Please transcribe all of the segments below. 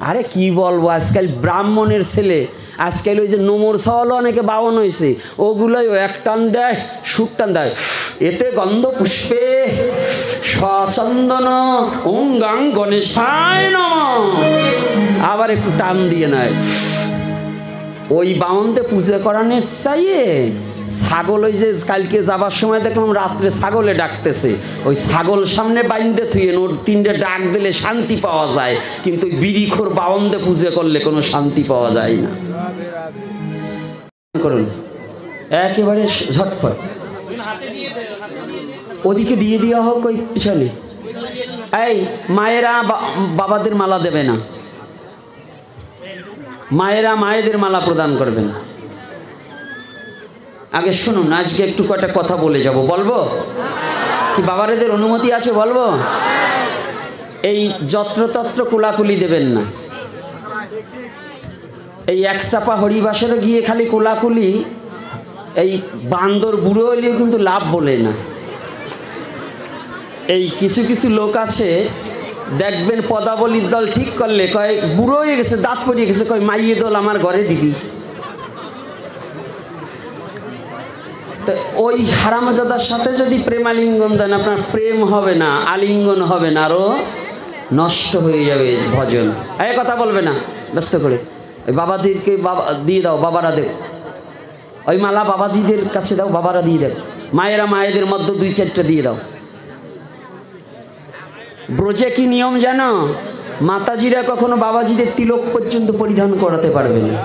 আরে কি বলবো, আজকাল ব্রাহ্মণের ছেলে, আজকাল ওই যে নোমর সওয়ালও অনেকে বাউন হয়েছে, ওগুলোই এক টান দেয়, সুর টান দেয়, এতে গন্ধ পুষ্পে সচন্দন অঙ্গাং গণেশায় নমঃ, আবার একটু টান দিয়ে নেয়। ওই বাউনতে পুজো করানোর চাইয়ে ছাগল, ওই যে কালকে যাবার সময় দেখলাম রাত্রে ছাগলে ডাকতেছে, ওই ছাগল সামনে বাইন্দে থুয়ে ওর তিনটে ডাক দিলে শান্তি পাওয়া যায়, কিন্তু ওই বিড়িখোর বাউনতে পুজো করলে কোনো শান্তি পাওয়া যায় না। করুন একেবারে ঝটফট, ওদিকে দিয়ে দেওয়া হোক ওই পিছনে। এই মায়েরা বাবাদের মালা দেবে না, মায়েরা মায়েদের মালা প্রদান করবেন। আগে শুনুন, আজকে একটু কটা কথা বলে যাব, বলবো কি? বাবারেদের অনুমতি আছে বলবো? এই যত্রতত্র কোলাকুলি দেবেন না। এই এক চাপা হরিবাসরে গিয়ে খালি কোলাকুলি, এই বান্দর বুড়ো হলেও কিন্তু লাভ বলে না। এই কিছু কিছু লোক আছে দেখবেন পদাবলীর দল ঠিক করলে কয় বুড়ো হয়ে গেছে, দাঁত পড়িয়ে গেছে, কয় মাইয়ে দল আমার ঘরে দিবি। তো ওই হারামজাদার সাথে যদি প্রেমালিঙ্গন দেন, আপনার প্রেম হবে না, আলিঙ্গন হবে না, আরও নষ্ট হয়ে যাবে ভজন। এই কথা বলবে না ব্যস্ত করে, ওই বাবাদেরকে বাবা দিয়ে দাও, বাবারা দেও, ওই মালা বাবাজিদের কাছে দাও, বাবারা দিয়ে দাও, মায়েরা মায়েদের মধ্যে 2-4টা দিয়ে দাও। ব্রজে কি নিয়ম জানো? মাতাজিরা কখনো বাবাজিদের তিলক পর্যন্ত পরিধান করাতে পারবে না,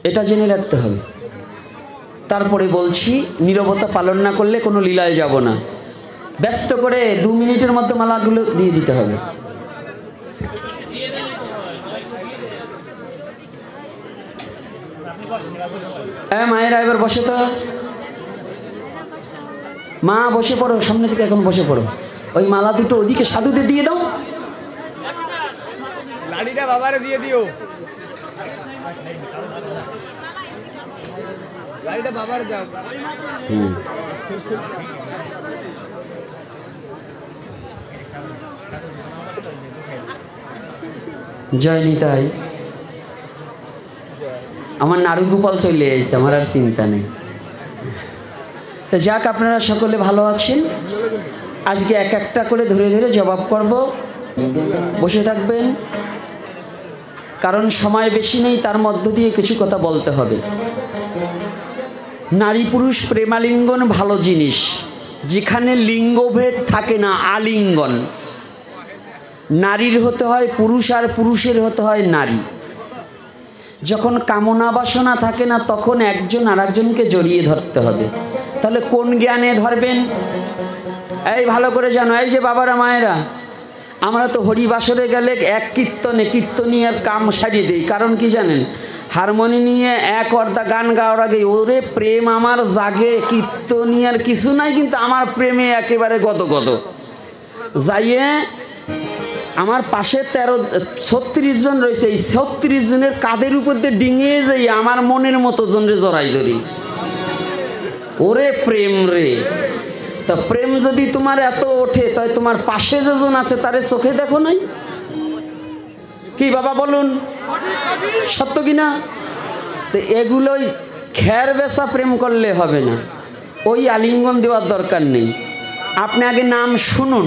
এটা জেনে রাখতে হবে। তারপরে বলছি, নীরবতা পালন না করলে কোনো লীলায় যাব না। ব্যস্ত করে 2 মিনিটের মধ্যে মালাগুলো দিয়ে দিতে হবে। মায়েরা এবার বসে তো, মা বসে পড়ো, সামনে থেকে এখন বসে পড়ো। ওই মালা দুটো ওদিকে সাধুদের দিয়ে দাও, লাড়িটা বাবারে দিয়ে দিও, লাড়িটা বাবারে দাও। জয় নিতাই। আমার নারুগোপাল চলে এসেছে, আমার আর চিন্তা নেই। তো যাক, আপনারা সকলে ভালো আছেন। আজকে এক একটা করে ধরে ধরে জবাব করব, বসে থাকবেন, কারণ সময় বেশি নেই, তার মধ্য দিয়ে কিছু কথা বলতে হবে। নারী পুরুষ প্রেমালিঙ্গন ভালো জিনিস, যেখানে লিঙ্গভেদ থাকে না, আলিঙ্গন। নারীর হতে হয় পুরুষ, আর পুরুষের হতে হয় নারী। যখন কামনা বাসনা থাকে না, তখন একজন আর একজনকে জড়িয়ে ধরতে হবে। তাহলে কোন জ্ঞানে ধরবেন? এই ভালো করে জানো, এই যে বাবারা মায়েরা, আমরা তো হরিবাসরে গেলে এক কীর্তনী আর কাম সারিয়ে দিই। কারণ কি জানেন? হারমোনি নিয়ে এক অর্ধা গান গাওয়ার আগে ওরে প্রেম আমার জাগে, কীর্তনী আর কিছু নাই, কিন্তু আমার প্রেমে একেবারে গদগদ। যাইয়ে আমার পাশে 36 জন রয়েছে, এই 36 জনের কাঁধের উপর দিয়ে ডিঙিয়ে যাই আমার মনের মতো জনরে জড়াই ধরি। ওরে প্রেম রে! তা প্রেম যদি তোমার এত ওঠে, তাই তোমার পাশে যেজন আছে তারে চোখে দেখো নাই? কি বাবা বলুন, সত্য কিনা? তো এগুলোই খের বেচা প্রেম করলে হবে না, ওই আলিঙ্গন দেওয়ার দরকার নেই। আপনি আগে নাম শুনুন,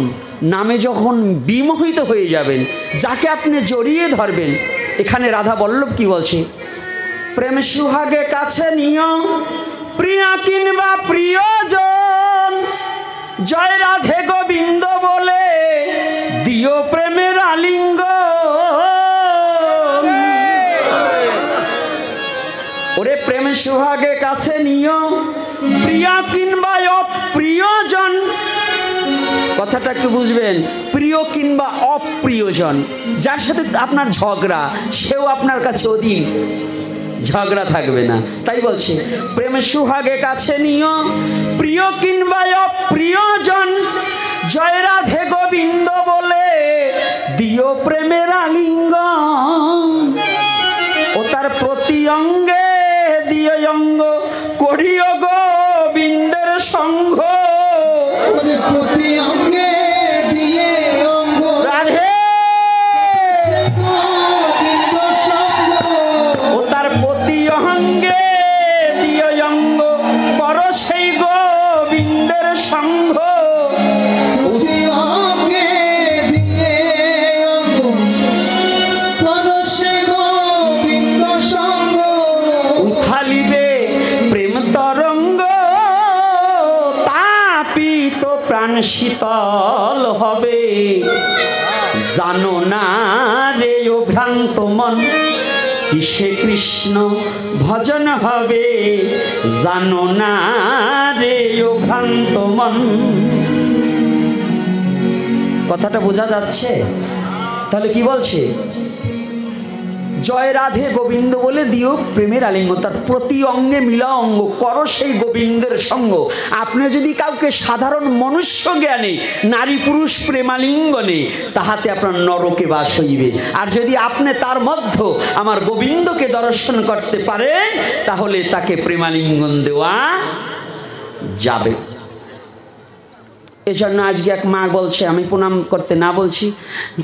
নামে যখন বিমোহিত হয়ে যাবেন, যাকে আপনি জড়িয়ে ধরবেন। এখানে রাধা বল্লভ কি বলছে? প্রেম সুহাগে কাছে নিও, প্রিয়া কিংবা প্রিয়জন, জয় রাধে গোবিন্দ বলে দিও প্রেমের আলিঙ্গন। ওরে প্রেম সুহাগে কাছে নিও, প্রিয়া কিংবা অপ্রিয়জন, কথাটা একটু বুঝবেন। প্রিয় কিংবা অপ্রিয়জন, যার সাথে আপনার ঝগড়া, সেও আপনার কাছে অধীন, ঝগড়া থাকবে না। তাই বলছে প্রেম সুহাগে কাছে নিও, প্রিয় কিংবা অপ্রিয়জন, জয় রাধে গোবিন্দ বলে দিও প্রেমের আলিঙ্গন। ও তার প্রতি অঙ্গে দিও অঙ্গ, করিও গোবিন্দের সঙ্গ। প্রতি অঙ্গে দিয়ে অঙ্গ, রাধে সঙ্গ উথালিবে প্রেম তরঙ্গ, তাপিত প্রাণ শীতল হবে। জানো না রে ও ভ্রান্ত মন, কিসে কৃষ্ণ ভজন হবে। জানো না রে ও ভ্রান্ত মন। কথাটা বোঝা যাচ্ছে? তাহলে কি বলছে? জয় রাধে গোবিন্দ বলে দিও প্রেমের আলিঙ্গ, তার প্রতি অঙ্গে মিলা অঙ্গ করো সেই গোবিন্দের সঙ্গ। আপনি যদি কাউকে সাধারণ মনুষ্য জ্ঞানে নারী পুরুষ প্রেমালিঙ্গনে, তাহাতে আপনার নরকে বাস হইবে। আর যদি আপনি তার মধ্যে আমার গোবিন্দকে দর্শন করতে পারেন, তাহলে তাকে প্রেমালিঙ্গন দেওয়া যাবে। এজন্য আজকে এক মা বলছে আমি প্রণাম করতে না বলছি,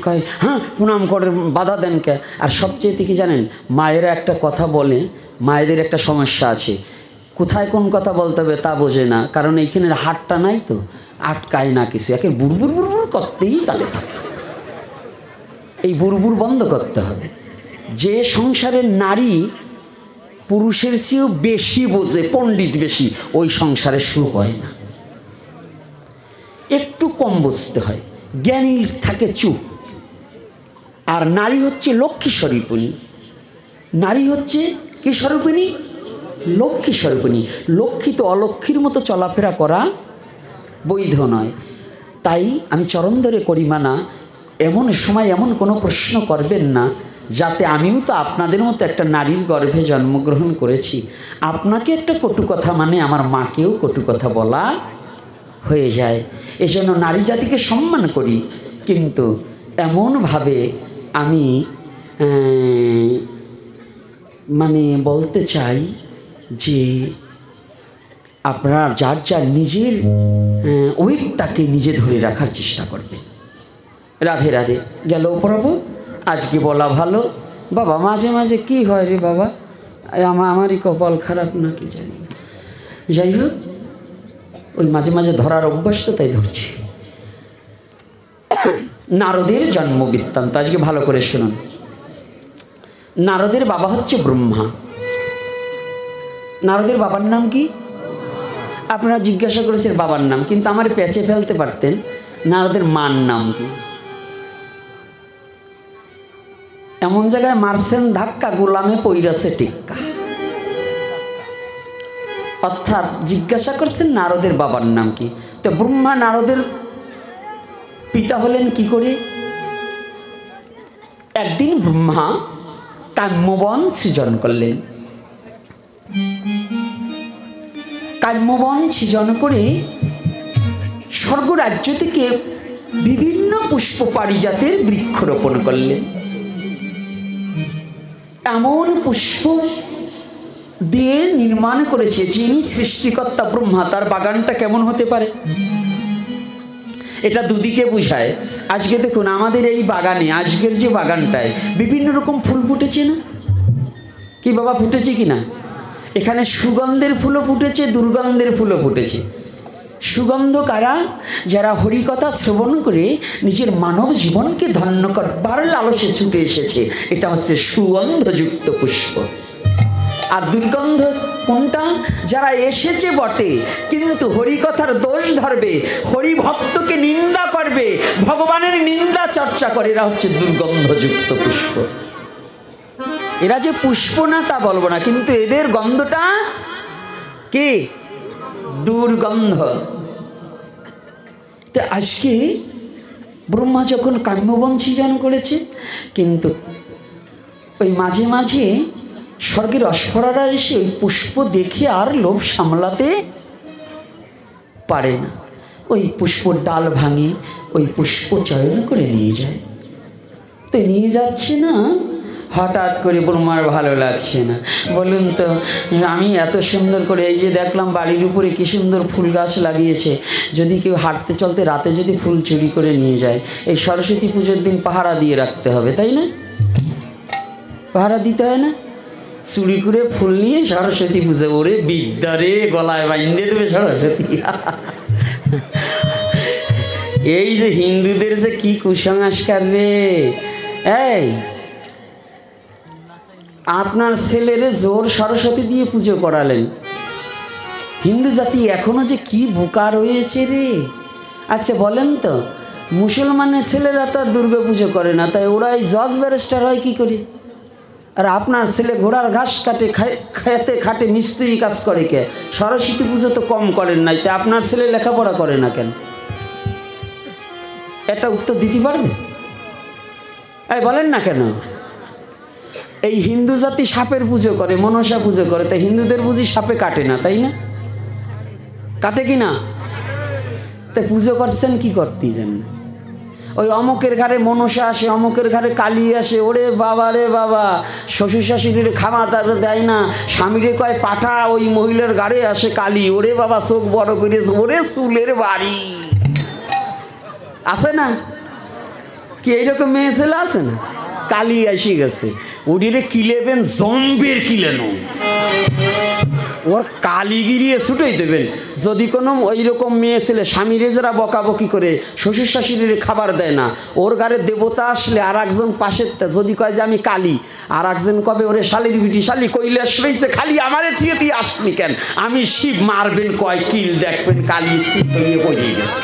কয় হ্যাঁ প্রণাম করে বাধা দেন কে। আর সবচেয়ে কি জানেন, মায়েরা একটা কথা বলে, মায়েদের একটা সমস্যা আছে, কোথায় কোন কথা বলতে হবে তা বোঝে না, কারণ এইখানের হাটটা নাই তো, আটকায় না কিছু, একে বুড়বুড় বুড়বুড় করতেই তালে থাকে। এই বুড়বুড় বন্ধ করতে হবে। যে সংসারের নারী পুরুষের চেয়েও বেশি বোঝে, পণ্ডিত বেশি, ওই সংসারে সুখ হয় না। একটু কম বুঝতে হয়, জ্ঞানী থাকে চুপ। আর নারী হচ্ছে লক্ষ্মী স্বরূপিণী। নারী হচ্ছে কি স্বরূপিণী? লক্ষ্মী স্বরূপিণী। লক্ষ্মী তো অলক্ষ্মীর মতো চলাফেরা করা বৈধ নয়। তাই আমি চরণ ধরে করি মানা, এমন সময় এমন কোনো প্রশ্ন করবেন না যাতে আমিও তো আপনাদের মতো একটা নারীর গর্ভে জন্মগ্রহণ করেছি, আপনাকে একটা কটু কথা মানে আমার মাকেও কটু কথা বলা হয়ে যায়। এজন্য নারী জাতিকে সম্মান করি, কিন্তু এমনভাবে আমি মানে বলতে চাই যে আপনারা যার যার নিজের ওয়েটটাকে নিজে ধরে রাখার চেষ্টা করবে। রাধে রাধে। গেল প্রভু আজকে বলা ভালো। বাবা মাঝে মাঝে কি হয় রে বাবা, আমারই কপাল খারাপ নাকি জানি না, যাই হোক ওই মাঝে মাঝে ধরার অভ্যাস তো, তাই ধরছি। নারদের জন্ম বৃত্তান্ত আজকে ভালো করে শুনুন। নারদের বাবা হচ্ছে ব্রহ্মা। নারদের বাবার নাম কি? আপনারা জিজ্ঞাসা করেছেন বাবার নাম, কিন্তু আমার পেঁচে ফেলতে পারতেন, নারদের মার নাম কি? এমন জায়গায় মারছেন ধাক্কা, গোলামে পইরাছে টিক্কা। অর্থাৎ জিজ্ঞাসা করছেন নারদের বাবার নাম কি। তো ব্রহ্মা নারদের পিতা হলেন কি করে? একদিন ব্রহ্মা কাম্যবন সৃজন করলেন। কাম্যবন সৃজন করে স্বর্গরাজ্য থেকে বিভিন্ন পুষ্প পারিজাতের বৃক্ষরোপণ করলেন। এমন পুষ্প দিয়ে নির্মাণ করেছে, যিনি সৃষ্টিকর্তা ব্রহ্মা, তার বাগানটা কেমন হতে পারে? এটা দুদিকে বুঝায়। আজকে দেখুন আমাদের এই বাগানে, আজকের যে বাগানটায় বিভিন্ন রকম ফুল ফুটেছে না কি বাবা, ফুটেছে কি না? এখানে সুগন্ধের ফুলও ফুটেছে, দুর্গন্ধের ফুলও ফুটেছে। সুগন্ধ কারা? যারা হরিকথা শ্রবণ করে নিজের মানব জীবনকে ধন্য করবার লালসে ছুটে এসেছে, এটা হচ্ছে সুগন্ধযুক্ত পুষ্প। আর দুর্গন্ধ কোনটা? যারা এসেছে বটে কিন্তু হরিকথার দোষ ধরবে, হরিভক্তকে নিন্দা করবে, ভগবানের নিন্দা চর্চা করে, এরা হচ্ছে দুর্গন্ধযুক্ত পুষ্প। এরা যে পুষ্প না তা বলবো না, কিন্তু এদের গন্ধটা কি? দুর্গন্ধ। তো আজকে ব্রহ্মা যখন কাম্যবন সৃজন করেছে, কিন্তু ওই মাঝে মাঝে স্বর্গের অশ্বরারা এসে ওই পুষ্প দেখে আর লোভ সামলাতে পারে না, ওই পুষ্পর ডাল ভাঙে ওই পুষ্প চয়ন করে নিয়ে যায়। তো নিয়ে যাচ্ছে না, হঠাৎ করে ব্রহ্মার ভালো লাগছে না। বলুন তো, আমি এত সুন্দর করে এই যে দেখলাম বাড়ির উপরে কি সুন্দর ফুল গাছ লাগিয়েছে, যদি কেউ হাঁটতে চলতে রাতে যদি ফুল চুরি করে নিয়ে যায়, এই সরস্বতী পুজোর দিন পাহারা দিয়ে রাখতে হবে, তাই না? পাহারা দিতে হয় না? চুরি করে ফুল নিয়ে সরস্বতী পুজো, ওরে বিদ্যারে গলায় বাইন্ধে দেবে সরস্বতী। এই যে হিন্দুদের যে কি কুসংস্কার রে, এই আপনার ছেলেরে জোর সরস্বতী দিয়ে পুজো করালেন। হিন্দু জাতি এখনো যে কি বোকা রয়েছে রে। আচ্ছা বলেন তো, মুসলমানের ছেলেরা তো আর দুর্গা পুজো করে না, তাই ওরাই জজ ব্যারিস্টার হয় কি করে? আর আপনার ছেলে ঘোড়ার ঘাস কাটে, খেতে খাটে মিস্ত্রি কাজ করে কে? সরস্বতী পুজো তো কম করেন নাই, তাই আপনার ছেলে লেখাপড়া করে না কেন? এটা উত্তর দিতে পারবে? এই বলেন না কেন? এই হিন্দু জাতি সাপের পুজো করে, মনসা পুজো করে, তাই হিন্দুদের বুঝি সাপে কাটে না, তাই না? কাটে কি না? তাই পুজো করছেন কি করতেই জানেন? ওই অমুকের ঘরে মনসা আসে, অমুকের ঘরে কালী আসে, ওরে বাবা রে বাবা, শ্বশুর শাশুড়ির খামা তাদের দেয় না, স্বামীরে কয় পাঠা, ওই মহিলার ঘরে আসে কালী, ওরে বাবা চোখ বড় করে, ওরে চুলের বাড়ি আছে না কি? এইরকম মেয়ে ছেলে আছে না? কালী আসি গেছে, ওডিরে কিলেবেন জম্বের কিলেনো, ওর কালীগিরিয়ে ছুটেই দেবেন। যদি কোনো ওই রকম মেয়ে ছেলে স্বামীরে যারা বকাবকি করে, শ্বশুর শাশুড়ির খাবার দেয় না, ওর ঘরে দেবতা আসলে আর একজন পাশের যদি কয় যে আমি কালী, আর একজন কবে ওরে শালির বিটি, শালি কৈলাস রয়েছে খালি আমারে থিয়ে তুই আসনি কেন? আমি শিব, মারবেন কয় কিল, দেখবেন কালী শিব হয়ে বইয়ে গেছে।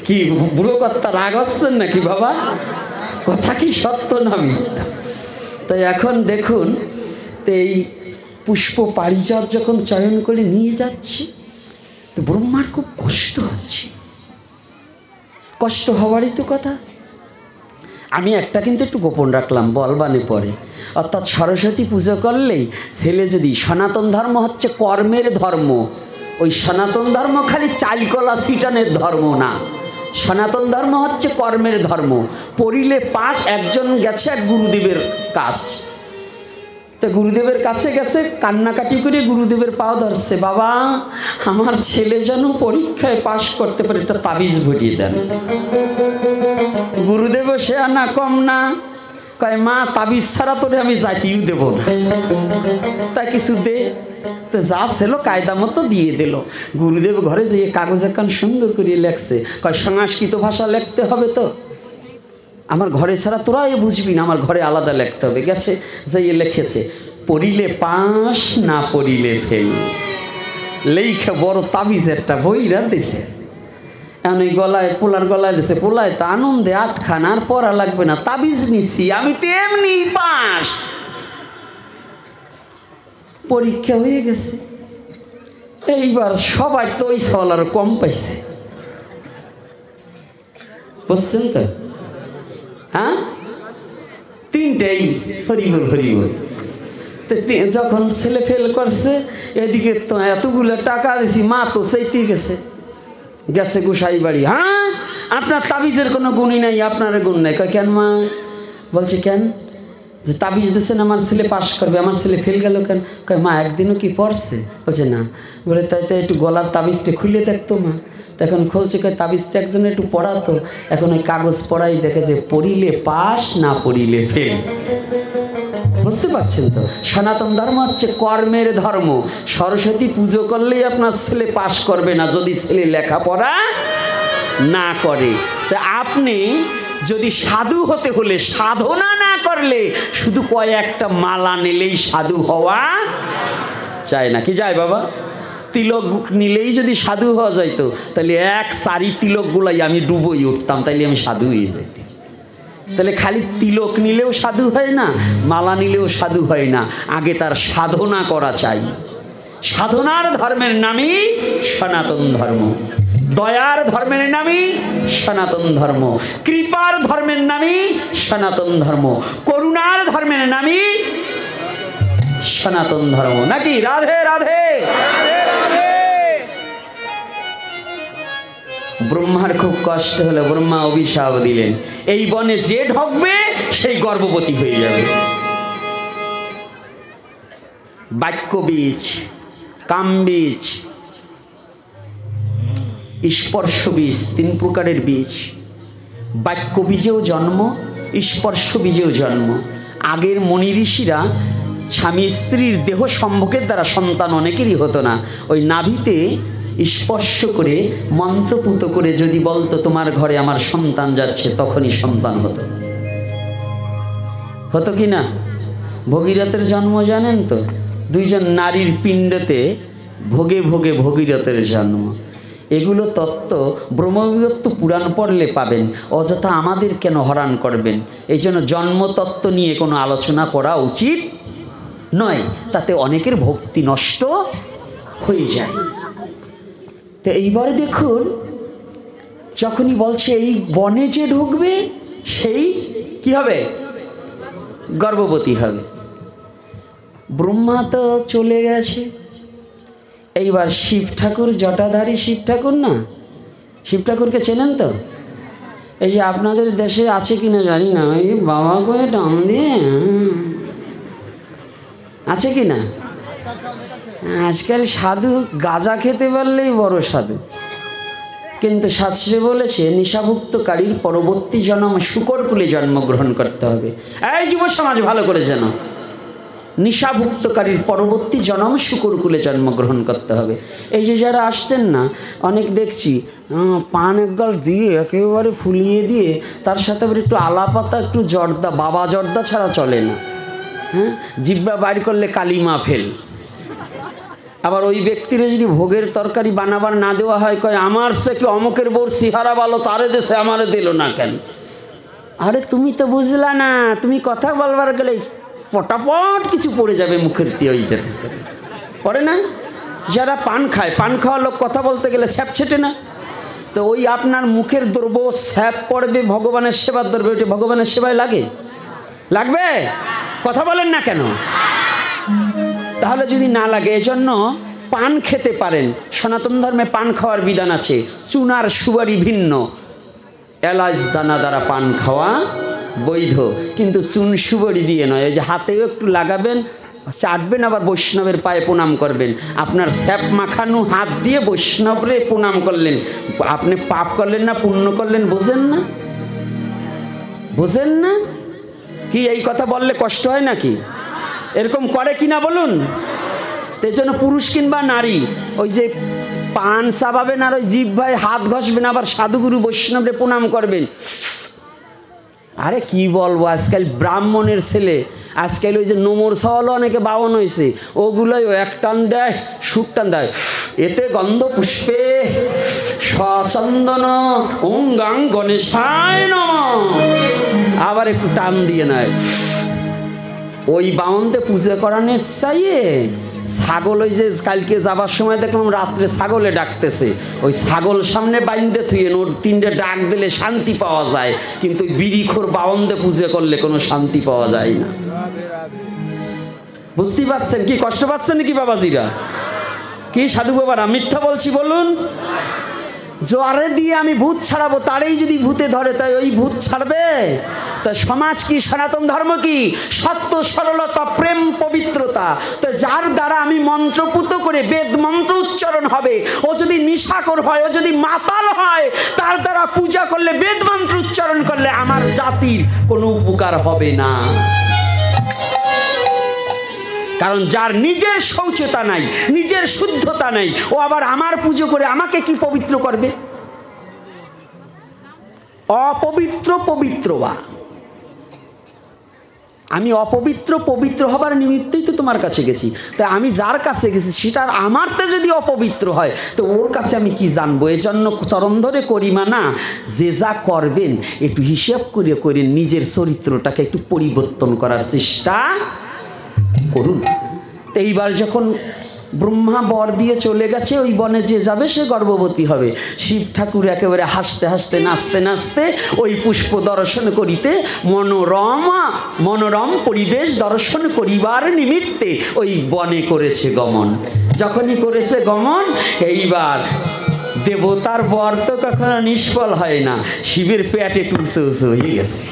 কি বুড়ো কর্তা রাগ হচ্ছেন নাকি বাবা? কথা কি সত্য না মিথ্যা? তাই এখন দেখুন, তো এই পুষ্প পারিজাত যখন চয়ন করে নিয়ে যাচ্ছে, তো ব্রহ্মার খুব কষ্ট হচ্ছে। কষ্ট হওয়ারই তো কথা। আমি একটা কিন্তু একটু গোপন রাখলাম, বলবানে পরে। অর্থাৎ সরস্বতী পুজো করলেই ছেলে যদি, সনাতন ধর্ম হচ্ছে কর্মের ধর্ম। ওই সনাতন ধর্ম খালি চালকলা ছিটানের ধর্ম না, সনাতন ধর্ম হচ্ছে কর্মের ধর্ম। পড়িলে পাশ, একজন গেছে এক গুরুদেবের কাজ, তো গুরুদেবের কাছে গেছে, কান্নাকাটি করে গুরুদেবের পা ধরছে, বাবা আমার ছেলে যেন পরীক্ষায় পাশ করতে পারে, একটা তাবিজ ভরিয়ে দেন। গুরুদেব সে আনা কম না, কয় মা তাবিজ ছাড়া তোরে আমি জাতিও দেব না, তাই কিছু দে। তো যা ছিল কায়দা মতো দিয়ে দিল। গুরুদেব ঘরে যেয়ে কাগজ একখান সুন্দর করে লেখছে, কয় সংস্কৃত ভাষা লিখতে হবে তো, আমার ঘরে ছাড়া তোরা এ বুঝবি না, আমার ঘরে আলাদা লিখতে হবে। গেছে যাইয়ে লিখেছে, পড়িলে পাস না পড়িলে ফেল। লেখে বড় তাবিজ একটা বইরা দিছে, এখন এই গলায়, পোলার গলায় দিছে। পোলায় তো আনন্দে আটখান, আর পড়া লাগবে না, তাবিজ নিচ্ছি আমি তো এমনি পাস। পরীক্ষা হয়ে গেছে। এইবার সবাই তো ওই সওয়াল কম পাইছে, বুঝছেন তো? হ্যাঁ, তিনটেই হরিবল হরিবল। তো যখন ছেলে ফেল করছে, এদিকে তো এতগুলো টাকা দিছি, মা তো চাইতে গেছে, গেছে গোসাই বাড়ি। হ্যাঁ, আপনার তাবিজের কোনো গুণই নাই, আপনার গুণ নাই। কয় কেন মা? বলছে কেন, যে তাবিজ দিয়েছেন আমার ছেলে পাশ করবে, আমার ছেলে ফেল গেল কেন? কয় মা একদিনও কি পড়ছে? বলছে না। বলে তাই তাই একটু গলার তাবিজটা খুলে দেখতো মা। তখন খুলছে, কয় তাবিজটা একজনে একটু পড়াতো। এখন ওই কাগজ পড়াই দেখে যে পড়িলে পাস না পড়িলে ফেল। বুঝতে পারছেন তো? সনাতন ধর্ম হচ্ছে কর্মের ধর্ম। সরস্বতী পুজো করলেই আপনার ছেলে পাশ করবে না যদি ছেলে লেখাপড়া না করে। তা আপনি যদি সাধু হতে হলে সাধনা না করলে শুধু কয়েকটা মালা নিলেই সাধু হওয়া চায় না। কি যায় বাবা? তিলক নিলেই যদি সাধু হওয়া যাইতো, তাহলে এক সারি তিলকগুলাই আমি ডুবোই উঠতাম, তাইলে আমি সাধু হয়ে যাইতাম। তাহলে খালি তিলক নিলেও সাধু হয় না, মালা নিলেও সাধু হয় না, আগে তার সাধনা করা চাই। সাধনার ধর্মের নামই সনাতন ধর্ম, দয়ার ধর্মের নামই সনাতন ধর্ম, কৃপার ধর্মের নামই সনাতন ধর্ম, করুণার ধর্মের নামই সনাতন ধর্ম। নাকি? রাধে রাধে। ব্রহ্মার খুব কষ্ট হলো, ব্রহ্মা অভিশাপ দিলেন, এই বনে যে ঢকবে সেই গর্ভবতী হয়ে যাবে। বাক্য বীজ, কাম বীজ, স্পর্শ বীজ, তিন প্রকারের বীজ। বাক্য বীজেও জন্ম, স্পর্শ বীজেও জন্ম। আগের মুনি ঋষিরা স্বামী স্ত্রীর দেহ সম্ভোগের দ্বারা সন্তান অনেকেরই হতো না, ওই নাভিতে স্পর্শ করে মন্ত্রপুত করে যদি বলতো তোমার ঘরে আমার সন্তান যাচ্ছে, তখনই সন্তান হতো। হতো কি না? ভগীরথের জন্ম জানেন তো? দুইজন নারীর পিণ্ডতে ভোগে ভোগে ভগীরথের জন্ম। এগুলো তত্ত্ব ব্রহ্মবিবর্ত পুরাণ পড়লে পাবেন, অযথা আমাদের কেন হরান করবেন? এই জন্য জন্মতত্ত্ব নিয়ে কোনো আলোচনা করা উচিত নয়, তাতে অনেকের ভক্তি নষ্ট হয়ে যায়। তো এইবার দেখুন, যখনই বলছে এই বনে যে ঢুকবে সেই কি হবে? গর্ভবতী হবে। ব্রহ্মা তো চলে গেছে, এইবার শিব ঠাকুর, জটাধারী শিব ঠাকুর না, শিব ঠাকুরকে চেনেন তো? এই যে আপনাদের দেশে আছে কিনা জানি না, ওই বাবা করে টান দিয়ে আছে কি না? আজকাল সাধু গাঁজা খেতে পারলেই বড় সাধু। কিন্তু শাস্ত্রে বলেছে নিশাভুক্তকারীর পরবর্তী জন্ম শূকরকুলে জন্মগ্রহণ করতে হবে। এই যুব সমাজ ভালো করে জানো, নিশাভুক্তকারীর পরবর্তী জন্ম শূকরকুলে জন্মগ্রহণ করতে হবে। এই যে যারা আসছেন না, অনেক দেখছি পান একগাল দিয়ে একেবারে ফুলিয়ে দিয়ে তার সাথে আবার একটু আলাপাতা, একটু জর্দা, বাবা জর্দা ছাড়া চলে না। হ্যাঁ, জিব্বা বাইর করলে কালিমা ফেল। আবার ওই ব্যক্তির যদি ভোগের তরকারি বানাবার না দেওয়া হয়, কয় আমার সে কি অমুকের বোর সিহারা ভালো, তারে দেশে আমারে দিল না কেন? আরে তুমি তো বুঝলা না, তুমি কথা বলবার গেলে পটাপট কিছু পড়ে যাবে মুখের দিয়ে, ওইটার ভিতরে পড়ে না? যারা পান খায়, পান খাওয়া লোক কথা বলতে গেলে ছ্যাপ ছেটে না? তো ওই আপনার মুখের দ্রব্য ছ্যাপ পড়বে ভগবানের সেবার দ্রব্য, ওইটা ভগবানের সেবায় লাগে? লাগবে? কথা বলেন না কেন? তাহলে যদি না লাগে, এজন্য পান খেতে পারেন। সনাতন ধর্মে পান খাওয়ার বিধান আছে। চুনার সুবারি ভিন্ন, এলাচ দানা দ্বারা পান খাওয়া বৈধ, কিন্তু চুন সুবারি দিয়ে নয়। এই যে হাতেও একটু লাগাবেন, চাটবেন, আবার বৈষ্ণবের পায়ে প্রণাম করবেন। আপনার স্যাপ মাখানো হাত দিয়ে বৈষ্ণবরে প্রণাম করলেন, আপনি পাপ করলেন না পুণ্য করলেন? বোঝেন না? বোঝেন না কি? এই কথা বললে কষ্ট হয় নাকি? এরকম করে কিনা বলুন? এই জন্য পুরুষ কিংবা নারী ওই যে পান চাবাবেন আর ওই জিভ ভাই হাত ঘষবেন, আবার সাধুগুরু বৈষ্ণবরে প্রণাম করবেন। আরে কি বলবো, আজকাল ব্রাহ্মণের ছেলে, আজকাল ওই যে নোমর ছাওয়ালো অনেকে বাবন হয়েছে, ওগুলোই এক টান দেয়, সুর টান দেয়, এতে গন্ধ পুষ্পে সচন্দন ওঙ্গাং গণেশায় নমঃ, আবার একটু টান দিয়ে নেয়। ওই বাউনতে পুজো করানোর চাইয়ে ছাগল, ওই যে কালকে যাবার সময় দেখলাম রাত্রে ছাগলে ডাকতেছে, ওই ছাগল সামনে বাইন্দে থুয়ে ওর তিনটে ডাক দিলে শান্তি পাওয়া যায়, কিন্তু ওই বিড়িখোর বাউনতে পুজো করলে কোনো শান্তি পাওয়া যায় না। বুঝতেই পারছেন? কি কষ্ট পাচ্ছেন নাকি বাবাজিরা? কি সাধু বাবারা মিথ্যা বলছি বলুন? জোয়ারে দিয়ে আমি ভূত ছাড়াবো, তারেই যদি ভূতে ধরে, তাই ওই ভূত ছাড়বে? তো সমাজ কি, সনাতন ধর্ম কি? সত্য, সরলতা, প্রেম, পবিত্রতা। তো যার দ্বারা আমি মন্ত্রপুত করে বেদ মন্ত্র উচ্চারণ হবে, ও যদি নিশাখোর হয়, ও যদি মাতাল হয়, তার দ্বারা পূজা করলে, বেদ মন্ত্র উচ্চারণ করলে আমার জাতির কোনো উপকার হবে না। কারণ যার নিজের শৌচতা নাই, নিজের শুদ্ধতা নাই, ও আবার আমার পুজো করে আমাকে কি পবিত্র করবে? অপবিত্র পবিত্র বা আমি অপবিত্র পবিত্র হবার নিমিত্তেই তো তোমার কাছে গেছি। তাই আমি যার কাছে গেছি সেটা আমারতে যদি অপবিত্র হয়, তো ওর কাছে আমি কি জানবো? এজন্য চরণ ধরে করি মানা, যে যা করবেন একটু হিসাব করে করে নিজের চরিত্রটাকে একটু পরিবর্তন করার চেষ্টা করুন। এইবার যখন ব্রহ্মা বর দিয়ে চলে গেছে, ওই বনে যে যাবে সে গর্ভবতী হবে। শিব ঠাকুর একেবারে হাসতে হাসতে নাচতে নাচতে ওই পুষ্প দর্শন করিতে, মনোরম পরিবেশ দর্শন করিবার নিমিত্তে ওই বনে করেছে গমন। যখনই করেছে গমন, এইবার দেবতার বর তো কখনো নিষ্ফল হয় না, শিবের পেটে টুসে উঁচু হয়ে গেছে।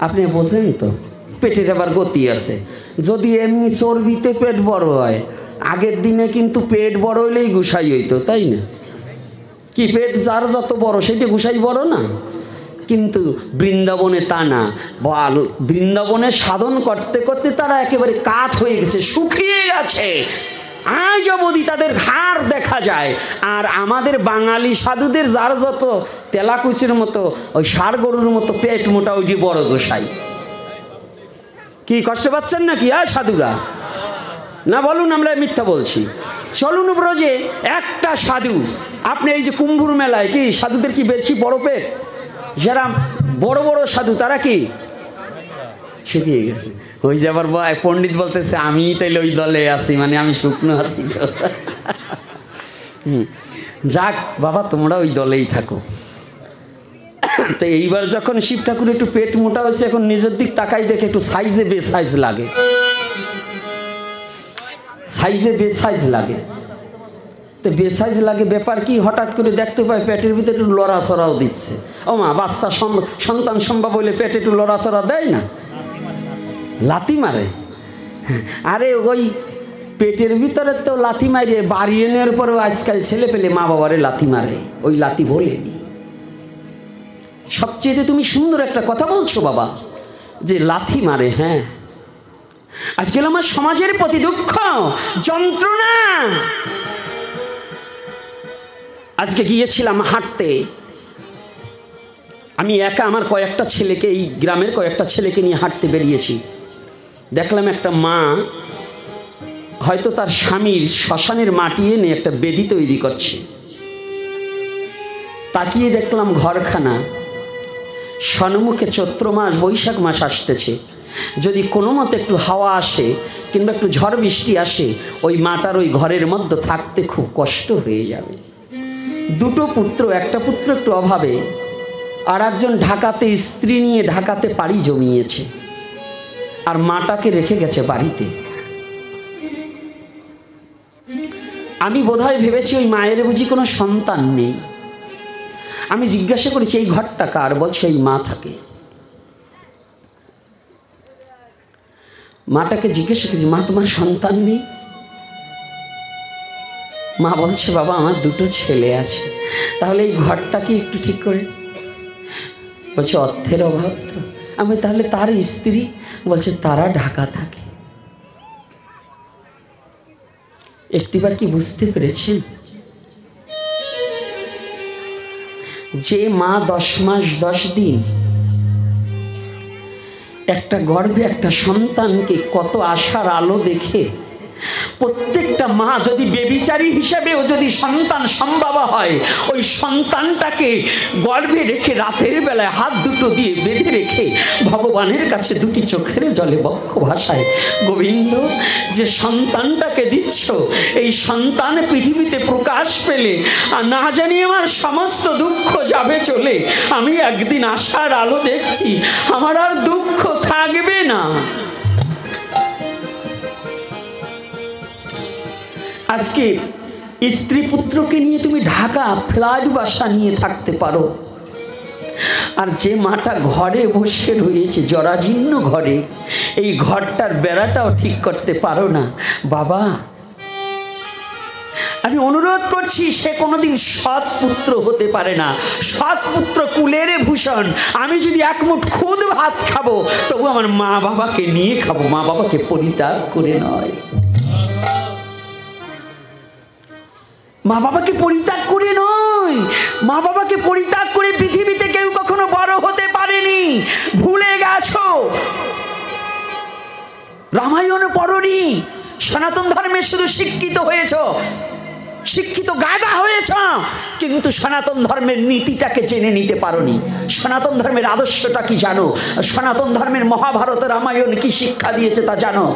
আপনি বোঝেন তো, পেটের আবার গতি আছে। যদি এমনি চর্বিতে পেট বড় হয়, আগের দিনে কিন্তু পেট বড় হইলেই গুসাই হইতো, তাই না? কি পেট যার যত বড় সেটা গুসাই বড় না? কিন্তু বৃন্দাবনে তা না। বৃন্দাবনে সাধন করতে করতে তারা একেবারে কাঠ হয়ে গেছে, শুকিয়ে গেছে। আজ অবধি তাদের হাড় দেখা যায়। আর আমাদের বাঙালি সাধুদের যার যত তেলাকুচির মতো ওই ষাঁড় গরুর মতো পেট মোটা, ওইটি বড় গোসাই। কি কষ্ট পাচ্ছেন নাকি সাধুরা? না বলুন আমরা মিথ্যা বলছি? চলুন ব্রজে একটা সাধু, আপনি এই যে কুম্ভুর মেলায় কি সাধুদের কি বেশি বড় পেট? যারা বড় বড় সাধু তারা কি শুকিয়ে গেছে। ওই যে আবার পণ্ডিত বলতেছে আমি তাইলে ওই দলে আছি, মানে আমি শুকনো আছি। যাক বাবা, তোমরা ওই দলেই থাকো। তো এইবার যখন শিব ঠাকুর একটু পেট মোটা হয়েছে, এখন নিজের দিক তাকাই দেখে একটু সাইজে বেসাইজ লাগে, সাইজে বেসাইজ লাগে। তো বেসাইজ লাগে ব্যাপার কি, হঠাৎ করে দেখতে পাই পেটের ভিতরে একটু লড়াচড়াও দিচ্ছে। ও মা, বাচ্চা সন্তান সম্ভব হইলে পেটে একটু লড়াচড়া দেয় না? লাথি মারে। আরে ওই পেটের ভিতরে তো লাথি মারে, বাড়িয়ে নেওয়ার পরেও আজকাল ছেলে পেলে মা বাবারে লাথি মারে, ওই লাথি বলেনি। সবচেয়ে তুমি সুন্দর একটা কথা বলছো বাবা, যে লাথি মারে। হ্যাঁ, আজকাল আমার সমাজের প্রতি দুঃখ যন্ত্রণা। আজকে গিয়েছিলাম হাঁটতে, আমি একা, আমার কয়েকটা ছেলেকে, এই গ্রামের কয়েকটা ছেলেকে নিয়ে হাঁটতে বেরিয়েছি। দেখলাম একটা মা হয়তো তার স্বামীর শ্মশানের মাটি এনে একটা বেদি তৈরি করছে। তাকিয়ে দেখলাম ঘরখানা, সন্মুখে চৈত্র মাস বৈশাখ মাস আসতেছে, যদি কোনো মতে একটু হাওয়া আসে কিংবা একটু ঝড় বৃষ্টি আসে, ওই মাটার ওই ঘরের মধ্যে থাকতে খুব কষ্ট হয়ে যাবে। দুটো পুত্র, একটা পুত্র একটু অভাবে, আর একজন ঢাকাতে স্ত্রী নিয়ে ঢাকাতে পাড়ি জমিয়েছে, আর মাটাকে রেখে গেছে বাড়িতে। আমি বোধহয় ভেবেছি ওই মায়ের বুঝি কোনো সন্তান নেই। আমি জিজ্ঞাসা করেছি এই ঘরটা কার? বলছে এই মা থাকে। মাটাকে জিজ্ঞাসা করেছি, মা তোমার সন্তান নেই? মা বলছে বাবা আমার দুটো ছেলে আছে। তাহলে এই ঘরটা কি একটু ঠিক করে? বলছে অর্থের অভাব তো। আমি তাহলে তার স্ত্রী? বলছে তারা ঢাকা থাকে। একটিবার কি বুঝতে পেরেছেন যে মা 10 মাস 10 দিন একটা গর্ভে একটা সন্তানকে কত আশার আলো দেখে, প্রত্যেকটা মা যদি বেবিচারী হিসেবেও যদি সন্তান সম্ভাবা হয়, ওই সন্তানটাকে গর্ভে রেখে রাতের বেলায় হাত দুটো দিয়ে বেঁধে রেখে ভগবানের কাছে দুটি চোখের জলে বক্ষ ভাষায়, গোবিন্দ যে সন্তানটাকে দিচ্ছ, এই সন্তান পৃথিবীতে প্রকাশ পেলে না জানি আমার সমস্ত দুঃখ যাবে চলে, আমি একদিন আশার আলো দেখছি, আমার আর দুঃখ থাকবে না। আজকে স্ত্রী পুত্রকে নিয়ে তুমি ঢাকা ফ্ল্যাট বাসা নিয়ে থাকতে পারো, আর যে মাটা ঘরে বসে রয়েছে জরাজীর্ণ ঘরে, এই ঘরটার বেড়াটাও ঠিক করতে পারো না। বাবা আমি অনুরোধ করছি, সে কোনোদিন সৎ পুত্র হতে পারে না। সৎ পুত্র কুলের ভূষণ। আমি যদি এক মুঠ খুদ ভাত খাবো, তবু আমার মা বাবাকে নিয়ে খাবো, মা বাবাকে পরিত্যাগ করে নয়। মা বাবাকে পরিত্যাগ করে নয়, মা বাবাকে পরিত্যাগ করে পৃথিবীতে কেউ কখনো বড় হতে পারেনি। ভুলে গেছো, রামায়ণ পড়নি, সনাতন ধর্মে শুধু শিক্ষিত হয়েছ, শিক্ষিত গাধা হয়েছ, কিন্তু সনাতন ধর্মের নীতিটাকে জেনে নিতে পারোনি। সনাতন ধর্মের আদর্শটা কি জানো? সনাতন ধর্মের মহাভারত রামায়ণ কি শিক্ষা দিয়েছে তা জানো?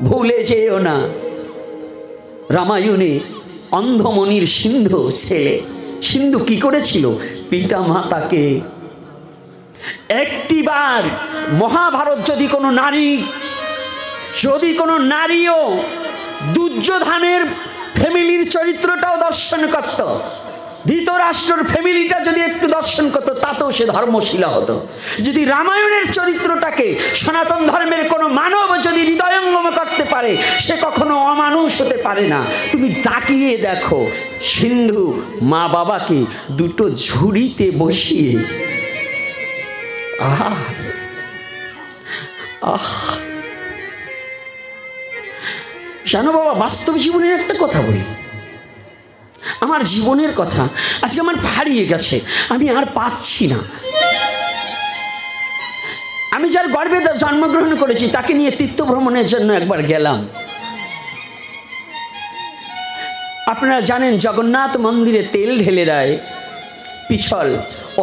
ভুলে যেও না, রামায়ণে অন্ধমণির সিন্ধু ছেলে, সিন্ধু কি করেছিল? পিতা মাতাকে একটিবার, মহাভারত যদি কোনো নারীও দুর্যোধনের ফ্যামিলির চরিত্রটাও দর্শন করত, ধৃতরাষ্ট্রের ফ্যামিলিটা যদি একটু দর্শন করতো, তাতেও সে ধর্মশীলা হতো। যদি রামায়ণের চরিত্রটাকে সনাতন ধর্মের কোনো মানব যদি হৃদয়ঙ্গম করতে পারে, সে কখনো অমানুষ হতে পারে না। তুমি তাকিয়ে দেখো, সিন্ধু মা বাবাকে দুটো ঝুড়িতে বসিয়ে জানো বাবা, বাস্তব জীবনের একটা কথা বলি, আমার জীবনের কথা আজকে আমার হারিয়ে গেছে, আমি আর পাচ্ছি না। আমি যার গর্ভে জন্মগ্রহণ করেছি তাকে নিয়ে তীর্থ ভ্রমণের জন্য একবার গেলাম। আপনারা জানেন জগন্নাথ মন্দিরে তেল ঢেলে দেয় পিছল,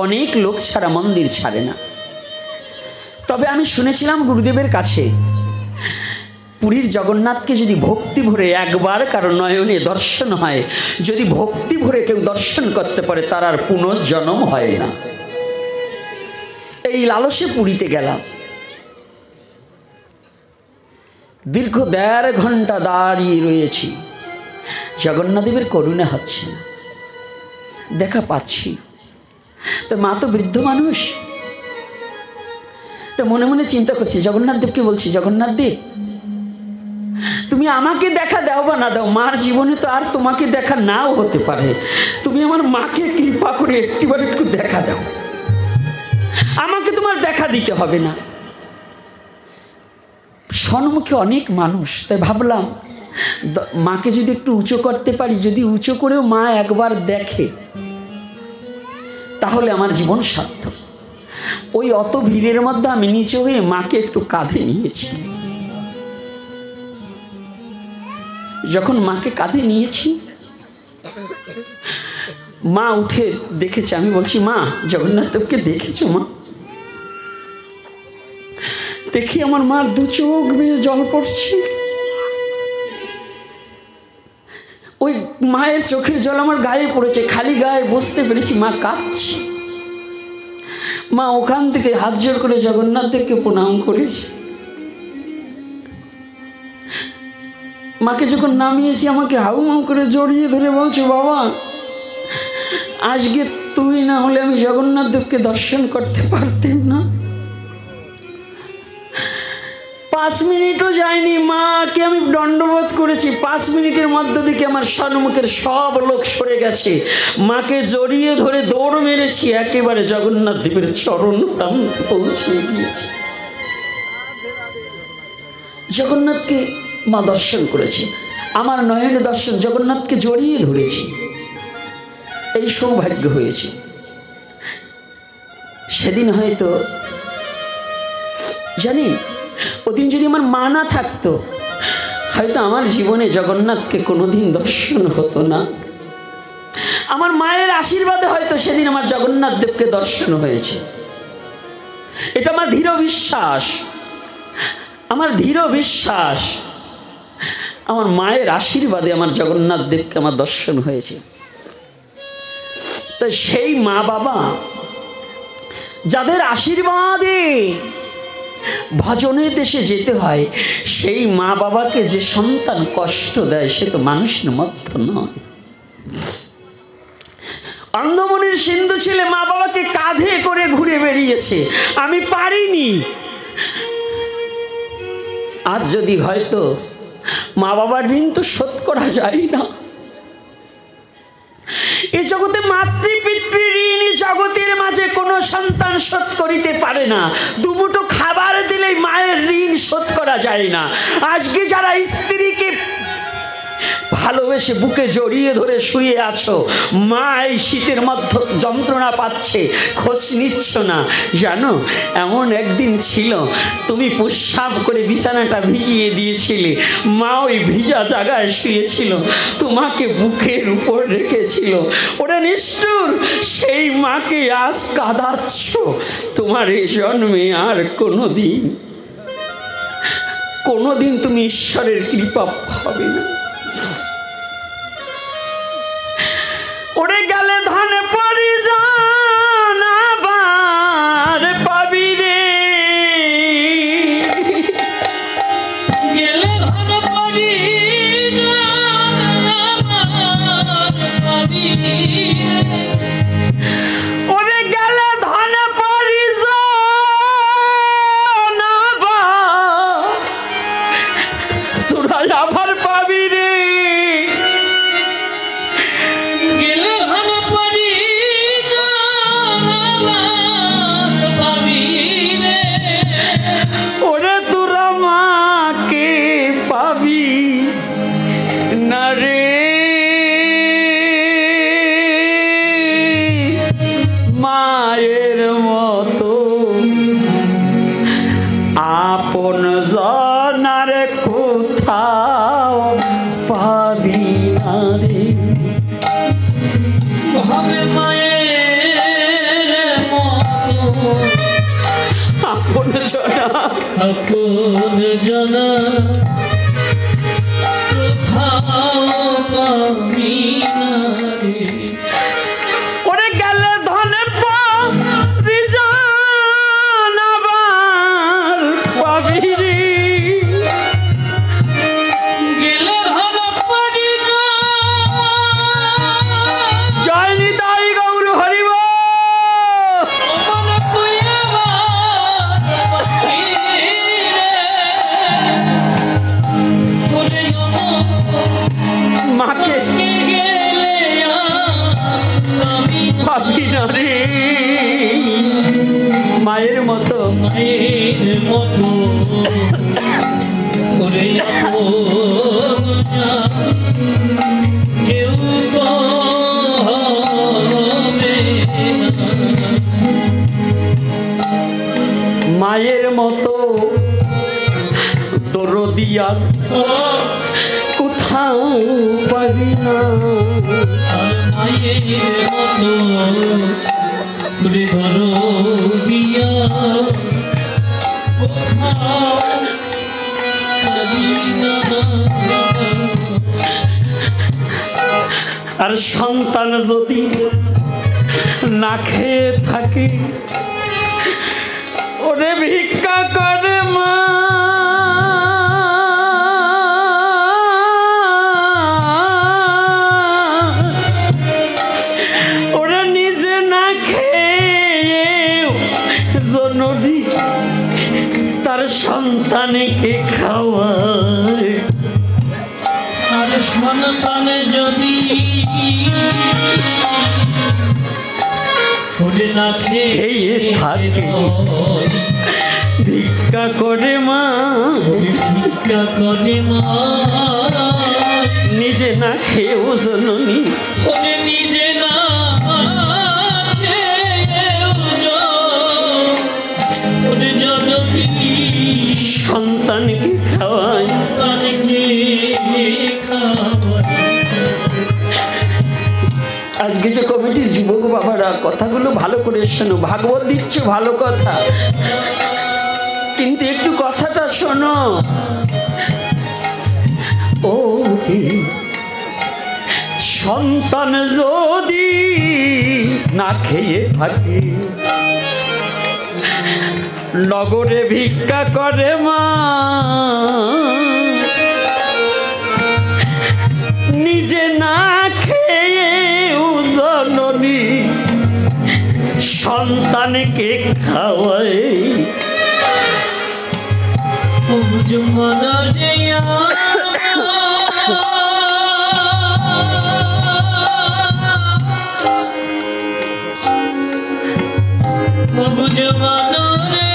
অনেক লোক ছাড়া মন্দির ছাড়ে না। তবে আমি শুনেছিলাম গুরুদেবের কাছে, পুরীর জগন্নাথকে যদি ভক্তি ভরে একবার কারো নয়নে দর্শন হয়, যদি ভক্তি ভরে কেউ দর্শন করতে পারে তার আর পুনর্জন্ম হয় না। এই লালসে পুরীতে গেলাম, দীর্ঘ 1.5 ঘন্টা দাঁড়িয়ে রয়েছি, জগন্নাথদেবের করুণা হচ্ছে না, দেখা পাচ্ছি। তো মা তো বৃদ্ধ মানুষ, তো মনে মনে চিন্তা করছি, জগন্নাথদেবকে বলছি, জগন্নাথ দেব তুমি আমাকে দেখা দাও বা না দাও, মার জীবনে তো আর তোমাকে দেখা নাও হতে পারে, তুমি আমার মাকে কৃপা করে একটিবার একটু দেখা দাও, আমাকে তোমার দেখা দিতে হবে না। সম্মুখে অনেক মানুষ, তাই ভাবলাম মাকে যদি একটু উঁচু করতে পারি, যদি উঁচু করেও মা একবার দেখে তাহলে আমার জীবন সার্থক। ওই অত ভিড়ের মধ্যে আমি নিচে হয়ে মাকে একটু কাঁধে নিয়েছি। যখন মাকে কাঁধে নিয়েছি, মা উঠে দেখেছে, আমি বলছি, মা জগন্নাথ দেবকে দেখেছো মা? দেখি আমার মার 2 চোখ বেয়ে জল পড়ছে। ওই মায়ের চোখের জল আমার গায়ে পড়েছে, খালি গায়ে বুঝতে পেরেছি মা কাঁদছে। মা ওখান থেকে হাত জোর করে জগন্নাথ দেবকে প্রণাম করেছে। মাকে যখন নামিয়েছি আমাকে হাউমাউ করে জড়িয়ে ধরে বলছে, বাবা আজকে তুই না হলে আমি জগন্নাথ দেবকে দর্শন করতে পারতাম না। 5 মিনিটও যায়নি, মাকে আমি দণ্ডবোধ করেছি, 5 মিনিটের মধ্য থেকে আমার সম্মুখের সব লোক সরে গেছে। মাকে জড়িয়ে ধরে দৌড় মেরেছি, একেবারে জগন্নাথ দেবের চরণ প্রান্তে পৌঁছে গিয়েছি। জগন্নাথকে মা দর্শন করেছে, আমার নয়নে দর্শন, জগন্নাথকে জড়িয়ে ধরেছি, এই সৌভাগ্য হয়েছে। সেদিন হয়তো জানি, ওদিন যদি আমার মা না থাকতো হয়তো আমার জীবনে জগন্নাথকে কোনোদিন দর্শন হতো না। আমার মায়ের আশীর্বাদে হয়তো সেদিন আমার জগন্নাথ দেবকে দর্শন হয়েছে। এটা আমার দৃঢ় বিশ্বাস, আমার দৃঢ় বিশ্বাস, আমার মায়ের আশীর্বাদে আমার জগন্নাথ দেবকে আমার দর্শন হয়েছে। তো সেই মা বাবা যাদের আশীর্বাদে ভজনের দেশে যেতে হয়, সেই মা বাবাকে যে সন্তান কষ্ট দেয় সে তো মানুষের মতো নয়। অন্ধমনির সিন্ধু ছেলে মা বাবাকে কাঁধে করে ঘুরে বেরিয়েছে, আমি পারিনি। আর যদি হয়তো মা বাবার ঋণ তো শোধ করা যায় না। এই জগতে মাতৃপিতৃ ঋণ জগতের মাঝে কোনো সন্তান শোধ করিতে পারে না। দুমুঠো খাবার দিলেই মায়ের ঋণ শোধ করা যায় না। আজকে যারা স্ত্রীকে ভালোবেসে বুকে জড়িয়ে ধরে শুয়ে আছো, মা এই শীতের মধ্যে যন্ত্রণা পাচ্ছে, খোঁজ নিচ্ছ না, জানো এমন একদিন ছিল তুমি প্রস্রাব করে বিছানাটা ভিজিয়ে দিয়েছিলে, মা ওই ভিজা জায়গায় শুয়েছিল, তোমাকে বুকের উপর রেখেছিল। ওরা নিষ্ঠুর, সেই মাকে আজ কাঁদাচ্ছ। তোমার এই জন্মে আর কোনোদিন তুমি ঈশ্বরের কৃপা পাবে না। ওরে গেলে ধান পরিজন আবার পাবি রে, গেলে ধান পরিজন আবার পাবি, ওরে গেলে ধান পরিজন আবার তোরা আবার পাবি রে। আপন জানা কোথাও পাবি না রে। ওরে গেলে ধনে পরিজন আবার পাবি রে। গেলে ধন পরিজন জয় নিতাই গৌর হরি বল। মন তুই আবার পাবি রে। ওরে মাকে গেলে আমি পাবি না রে। মায়ের মতো মায়ের মতো করে আপন কেউ তো হবে না। মায়ের মতো দরদিয়ার কোথাও পাবি না। আর মায়ের মতো করে ধরো দিয়া কোথাও পাবি না। আর সন্তান যদি না খেয়ে থাকে ওরে ভিক্ষা করে মা। ওরা নিজে না খেয়ে জননী তার সন্তানকে খাওয়ায়। আর সন্তানে যদি ওরে না খেয়ে থাকে ভিক্ষা করে মা। ভিক্ষা করে মা নিজে না খেয়েও জননী ওরে নিজে না খেয়েও ওরে জননী সন্তানকে খাওয়ায়। সন্তানকে খাওয়ায়। আজকে যে কমিটির যুবক বাবারা কথাগুলো ভালো করে শোনো। ভাগবত দিচ্ছ ভালো কথা, কিন্তু একটু কথাটা শোনো। ও সন্তান যদি না খেয়ে থাকে নগরে ভিক্ষা করে মা। নিজে না খেয়ে জননী সন্তানকে খাওয়ায়। মনা জিয়া বুঝবানো রে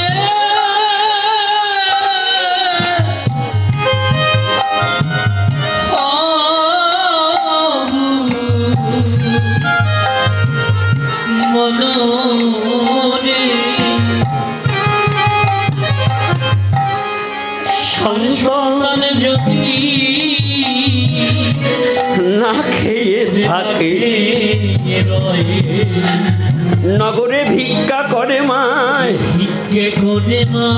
মনো রে সন্তান যদি না খেয়ে থাকে নগরে ভিক্ষা করে মায়। ভিক্ষে করে মা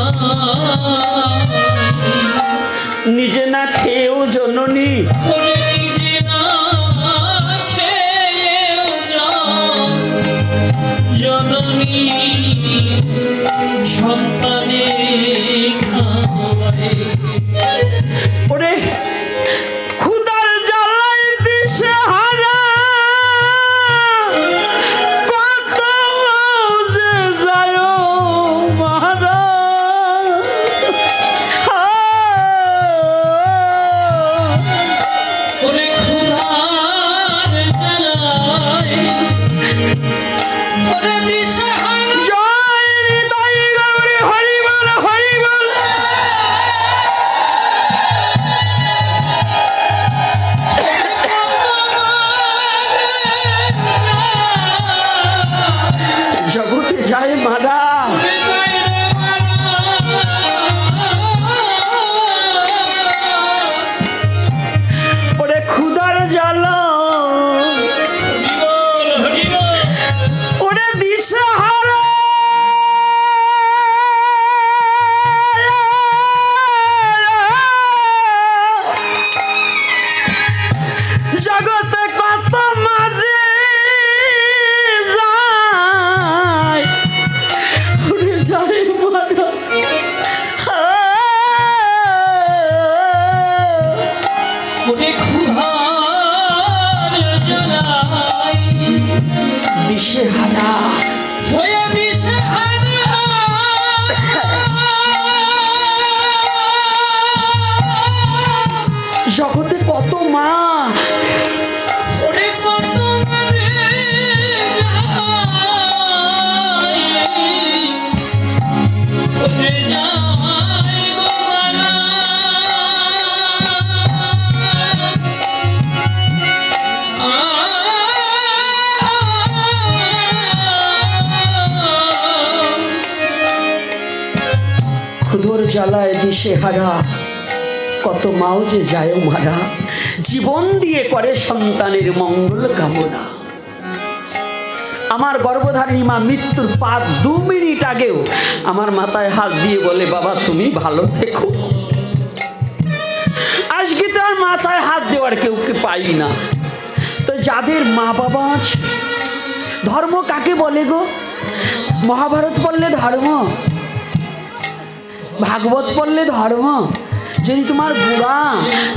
নিজে না খেয়েও জননী নিজে না খেয়েও জননী সন্তানে খাওয়ায়। ওরে ক্ষুধার জ্বালায় দিশে হারা কত যে যায় মারা। ওরে ক্ষুধার জ্বালায় ওরে দিশাহারা জ্বালায় দিশে হারা, কত মাও যে যায় মারা, জীবন দিয়ে করে সন্তানের মঙ্গল কামনা। আমার গর্ভধারিণী মা মৃত্যুর 2 মিনিট আগেও আমার মাথায় হাত দিয়ে বলে, বাবা তুমি ভালো থেকো। আজকে তো আর মাথায় হাত দেওয়ার কেউকে পাই না। তো যাদের মা বাবা আছে, ধর্ম কাকে বলে গো? মহাভারত পড়লে ধর্ম, ভাগবত পড়লে ধর্ম। যদি তোমার বুড়া,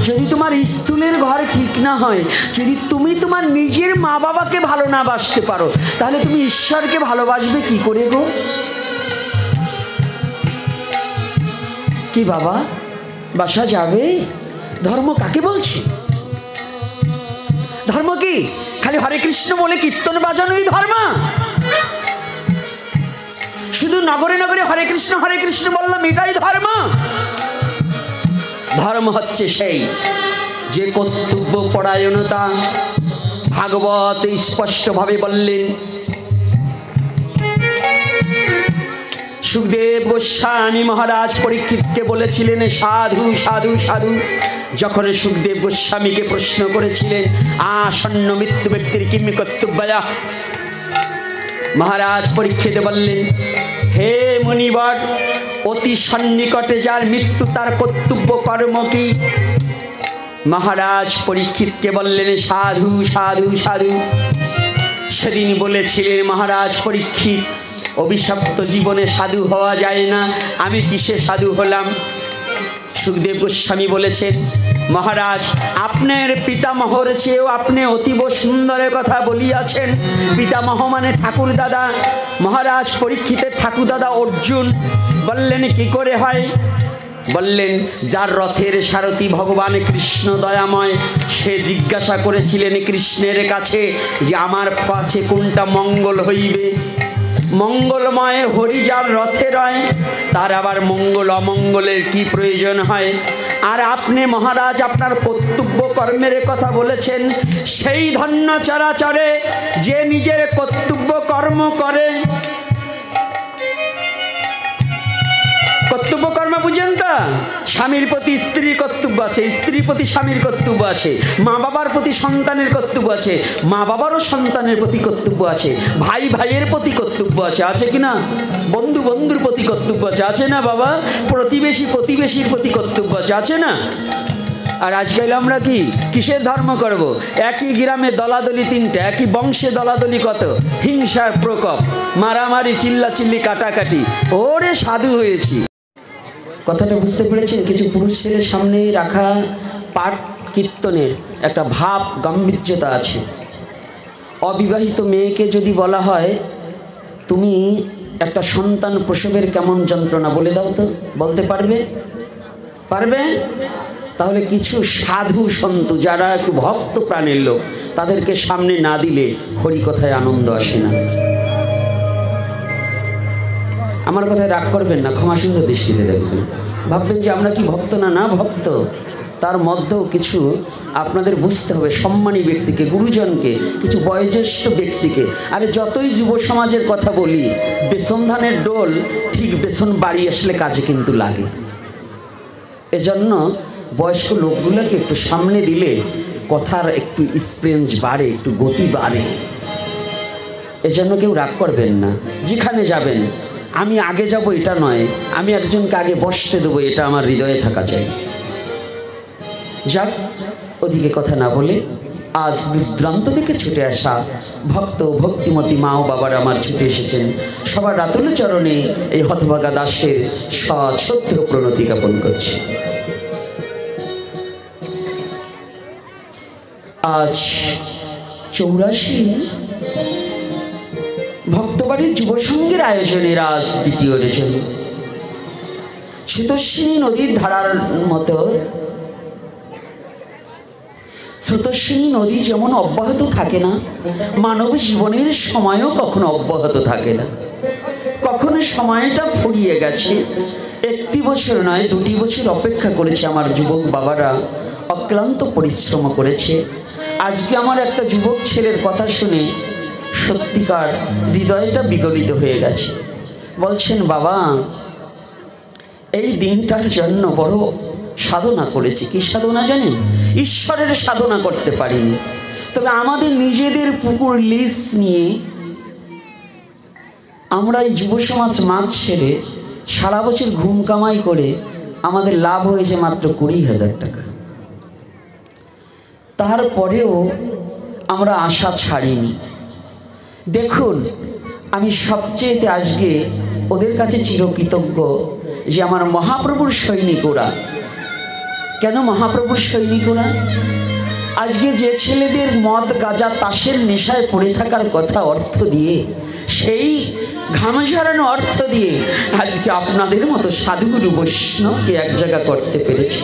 যদি তোমার স্থূলের ঘর ঠিক না হয়, যদি তুমি তোমার নিজের মা বাবাকে ভালো না বাসতে পারো, তাহলে তুমি ঈশ্বরকে ভালোবাসবে কি করে গো? কি বাবা বাসা যাবে? ধর্ম কাকে বলছে? ধর্ম কি খালি হরে কৃষ্ণ বলে কীর্তন বাজানোই ধর্ম? শুধু নগরে নগরে হরে কৃষ্ণ বললাম এটাই ধর্ম? ধর্ম হচ্ছে সেই যে কর্তব্য পরায়ণতা। ভাগবত স্পষ্টভাবে বললেন। সুখদেব গোস্বামী মহারাজ পরীক্ষিতকে বলেছিলেন সাধু সাধু সাধু। যখন সুখদেব গোস্বামীকে প্রশ্ন করেছিলেন আসন্ন মৃত্যু ব্যক্তির কিম কর্তব্যয়া, মহারাজ পরীক্ষিত বললেন, হে মুনিবর, অতি সন্নিকটে যার মৃত্যু তার কর্তব্য কর্ম কি? মহারাজ পরীক্ষিতকে বললেন সাধু সাধু সাধু। সেদিন বলেছিলেন মহারাজ পরীক্ষিত, অভিশপ্ত জীবনে সাধু হওয়া যায় না, আমি কিসে সাধু হলাম? সুখদেব গোস্বামী বলেছেন, মহারাজ আপনার পিতামহর চেয়েও আপনি অতীব সুন্দরের কথা বলিয়াছেন। পিতামহ মানে ঠাকুর দাদা। মহারাজ পরীক্ষিতের ঠাকুর দাদা অর্জুন। বললেন কি করে হয়? বললেন যার রথের সারথি ভগবান কৃষ্ণ দয়াময়, সে জিজ্ঞাসা করেছিলেন কৃষ্ণের কাছে যে আমার কাছে কোনটা মঙ্গল হইবে। মঙ্গলময় হরি যার রথে রয়, তার আবার মঙ্গল অমঙ্গলের কি প্রয়োজন হয়? আর আপনি মহারাজ আপনার কর্তব্য কর্মের কথা বলেছেন, সেই ধন্য চরাচরে যে নিজের কর্তব্য কর্ম করে। কর্তব্য কর্ম বুঝেন তো? স্বামীর প্রতি স্ত্রীর কর্তব্য আছে, স্ত্রীর প্রতি স্বামীর কর্তব্য আছে, মা বাবার প্রতি সন্তানের কর্তব্য আছে, মা বাবারও সন্তানের প্রতি কর্তব্য আছে, ভাই ভাইয়ের প্রতি কর্তব্য আছে, আছে কি না? বন্ধু বন্ধুর প্রতি কর্তব্য আছে, আছে না বাবা? প্রতিবেশী প্রতিবেশীর প্রতি কর্তব্য আছে, আছে না? আর আজকাল আমরা কি কিসের ধর্ম করব? একই গ্রামে দলাদলি 3টে, একই বংশে দলাদলি কত, হিংসার প্রকোপ, মারামারি, চিল্লাচিল্লি, কাটাকাটি। ওরে সাধু হয়েছি। কথাটা বুঝতে পেরেছেন? কিছু পুরুষের সামনে রাখা পাঠ কীর্তনের একটা ভাব গাম্ভীর্যতা আছে। অবিবাহিত মেয়েকে যদি বলা হয় তুমি একটা সন্তান প্রসবের কেমন যন্ত্রণা বলে দাও তো, বলতে পারবে? পারবে? তাহলে কিছু সাধু সন্ত যারা একটু ভক্ত প্রাণের লোক, তাদেরকে সামনে না দিলে হরিকথায় আনন্দ আসে না। আমার কথায় রাগ করবেন না, ক্ষমা সুন্দর দৃষ্টিতে দেখবেন। ভাববেন যে আমরা কি ভক্ত না? না ভক্ত, তার মধ্যেও কিছু আপনাদের বুঝতে হবে। সম্মানী ব্যক্তিকে, গুরুজনকে, কিছু বয়োজ্যেষ্ঠ ব্যক্তিকে। আরে যতই যুব সমাজের কথা বলি, বেসন ধানের ডোল ঠিক বেসন বাড়ি আসলে কাজে কিন্তু লাগে। এজন্য বয়স্ক লোকগুলোকে একটু সামনে দিলে কথার একটু স্প্রেঞ্জ বাড়ে, একটু গতি বাড়ে। এজন্য কেউ রাগ করবেন না। যেখানে যাবেন আমি আগে যাব এটা নয়, আমি একজনকে আগে বসতে দেবো, এটা আমার হৃদয়ে থাকা চাই। যাক, ওদিকে কথা না বলে আজ দূরান্ত থেকে ছুটে আসা ভক্ত ভক্তিমতী মা ও বাবার আমার ছুটে এসেছেন। সবার রাতুল চরণে এই হতভাগা দাসের সশ্রদ্ধ প্রণতি জ্ঞাপন করছি। আজ 84 ভক্তবাড়ির যুবসঙ্গের আয়োজনের আজ দ্বিতীয় রজনী। স্রোতস্বিনী নদীর ধারার মতো স্রোতস্বিনী নদী যেমন অব্যাহত থাকে না, মানব জীবনের সময়ও কখনো অব্যাহত থাকে না। কখনো সময়টা ফুরিয়ে গেছে। 1 বছর নয় 2 বছর অপেক্ষা করেছে আমার যুবক বাবারা, অক্লান্ত পরিশ্রম করেছে। আজকে আমার একটা যুবক ছেলের কথা শুনে সত্যিকার হৃদয়টা বিগলিত হয়ে গেছে। বলছেন বাবা এই দিনটার জন্য বড় সাধনা করেছি। কি সাধনা জানেন? ঈশ্বরের সাধনা করতে পারিনি, তবে আমাদের নিজেদের পুকুর লিজ নিয়ে আমরা এই যুব সমাজ মাছ ছেড়ে সারা বছর ঘুম কামাই করে আমাদের লাভ হয়েছে মাত্র 20,000 টাকা। তারপরেও আমরা আশা ছাড়িনি। দেখুন, আমি সবচেয়ে আজকে ওদের কাছে চিরকৃতজ্ঞ যে আমার মহাপ্রভুর সৈনিকরা। কেন মহাপ্রভুর সৈনিকরা? আজকে যে ছেলেদের মদ গাঁজা তাসের নেশায় পড়ে থাকার কথা অর্থ দিয়ে, সেই ঘাম ঝরানো অর্থ দিয়ে আজকে আপনাদের মতো সাধুগুরু বৈষ্ণবকে এক জায়গা করতে পেরেছি।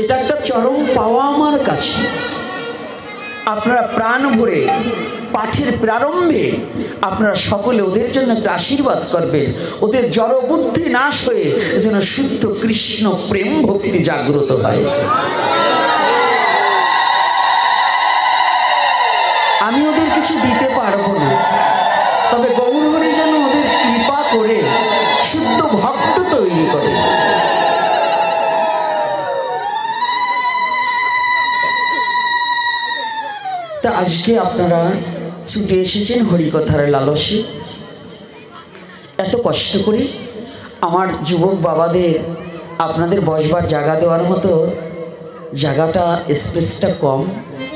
এটা একটা চরম পাওয়া আমার কাছে। আপনারা প্রাণ ভরে পাঠের প্রারম্ভে আপনারা সকলে ওদের জন্য একটা আশীর্বাদ করবেন, ওদের জড় বুদ্ধি নাশ হয়ে যেন শুদ্ধ কৃষ্ণ প্রেম ভক্তি জাগ্রত হয়। আমি ওদের কিছু দিতে পারবো না, তবে গৌরহরি যেন ওদের কৃপা করে শুদ্ধ ভক্ত তৈরি করে। তা আজকে আপনারা ছুটে এসেছেন হরিকথার লালসে। এত কষ্ট করে আমার যুবক বাবাদের আপনাদের বসবার জায়গা দেওয়ার মতো জায়গাটা স্পেসটা কম,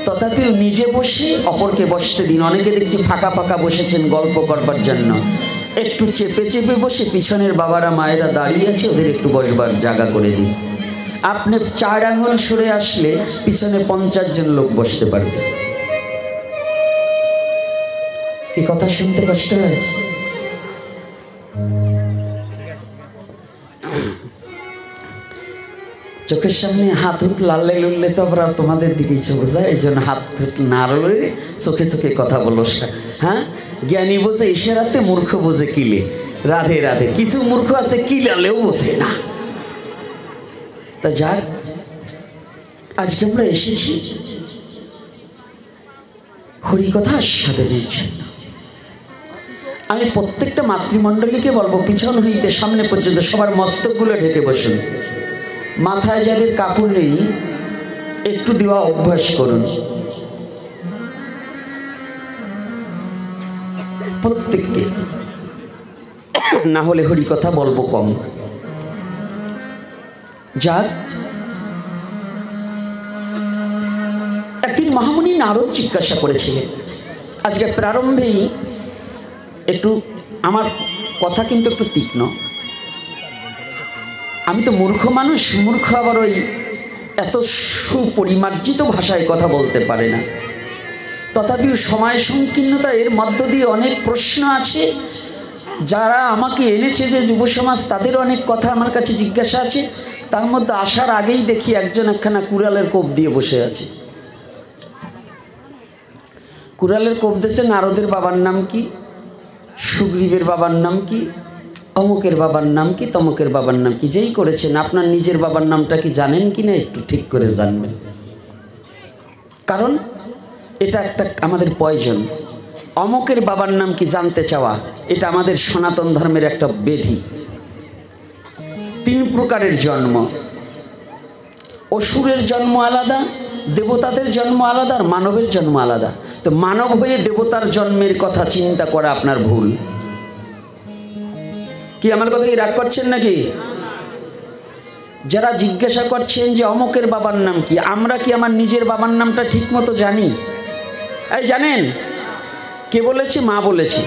তথাপিও নিজে বসে অপরকে বসতে দিন। অনেকে দেখছি ফাঁকা ফাঁকা বসেছেন গল্প করবার জন্য, একটু চেপে চেপে বসে পিছনের বাবারা মায়েরা দাঁড়িয়ে আছে, ওদের একটু বসবার জায়গা করে দিন। আপনি 4 আঙুল সরে আসলে পিছনে 50 জন লোক বসতে পারবে। কি কথা শুনতে কষ্ট হয়? চোখের সামনে হাত হুত লাললে লুললে তো আবার তোমাদের দিকেই চোখ যায়, এই জন্য হাত হুত না লড়লে চোখে চোখে কথা বলো। হ্যাঁ, জ্ঞানী বোঝে ইশারাতে, মূর্খ বোঝে কিলে। রাধে রাধে। কিছু মূর্খ আছে কিলালেও বোঝে না। তা যাক, আজকে আমরা এসেছি হরিকথা আস্বাদনের জন্য। আমি প্রত্যেকটা মাতৃমণ্ডলীকে বলবো, পিছন হইতে সামনে পর্যন্ত সবার মস্তকগুলো ঢেকে বসুন। মাথায় যাদের কাপড় নেই একটু দেওয়া অভ্যাস করুন, প্রত্যেককে, না হলে হরিকথা বলবো কম। যাক, একদিন মহামুনি নারদ জিজ্ঞাসা করেছিলেন। আজকে প্রারম্ভেই একটু আমার কথা কিন্তু একটু তীক্ষ্ণ। আমি তো মূর্খ মানুষ, মূর্খ আবার ওই এত সুপরিমার্জিত ভাষায় কথা বলতে পারে না। তথাপিও সময় সংকীর্ণতা, এর মধ্য দিয়ে অনেক প্রশ্ন আছে। যারা আমাকে এনেছে যে যুব সমাজ, তাদেরও অনেক কথা আমার কাছে জিজ্ঞাসা আছে। তার মধ্যে আসার আগেই দেখি একজন একখানা কুড়ালের কোপ দিয়ে বসে আছে। কুড়ালের কোপ দিয়েছে, নারদের বাবার নাম কি, সুগ্রীবের বাবার নাম কি, অমুকের বাবার নাম কি, তমুকের বাবার নাম কি। যেই করেছেন, আপনার নিজের বাবার নামটা কি জানেন কি না একটু ঠিক করে জানবেন, কারণ এটা একটা আমাদের প্রয়োজন। অমুকের বাবার নাম কি জানতে চাওয়া, এটা আমাদের সনাতন ধর্মের একটা বেধি। 3 প্রকারের জন্ম, অসুরের জন্ম আলাদা, দেবতাদের জন্ম আলাদা, আর মানবের জন্ম আলাদা। তো মানব হয়ে দেবতার জন্মের কথা চিন্তা করা আপনার ভুল। কি আমার কথা কি রাগ করছেন নাকি? যারা জিজ্ঞাসা করছেন যে অমুকের বাবার নাম কি, আমরা কি আমার নিজের বাবার নামটা ঠিক মতো জানি? এই জানেন কে বলেছে? মা বলেছে।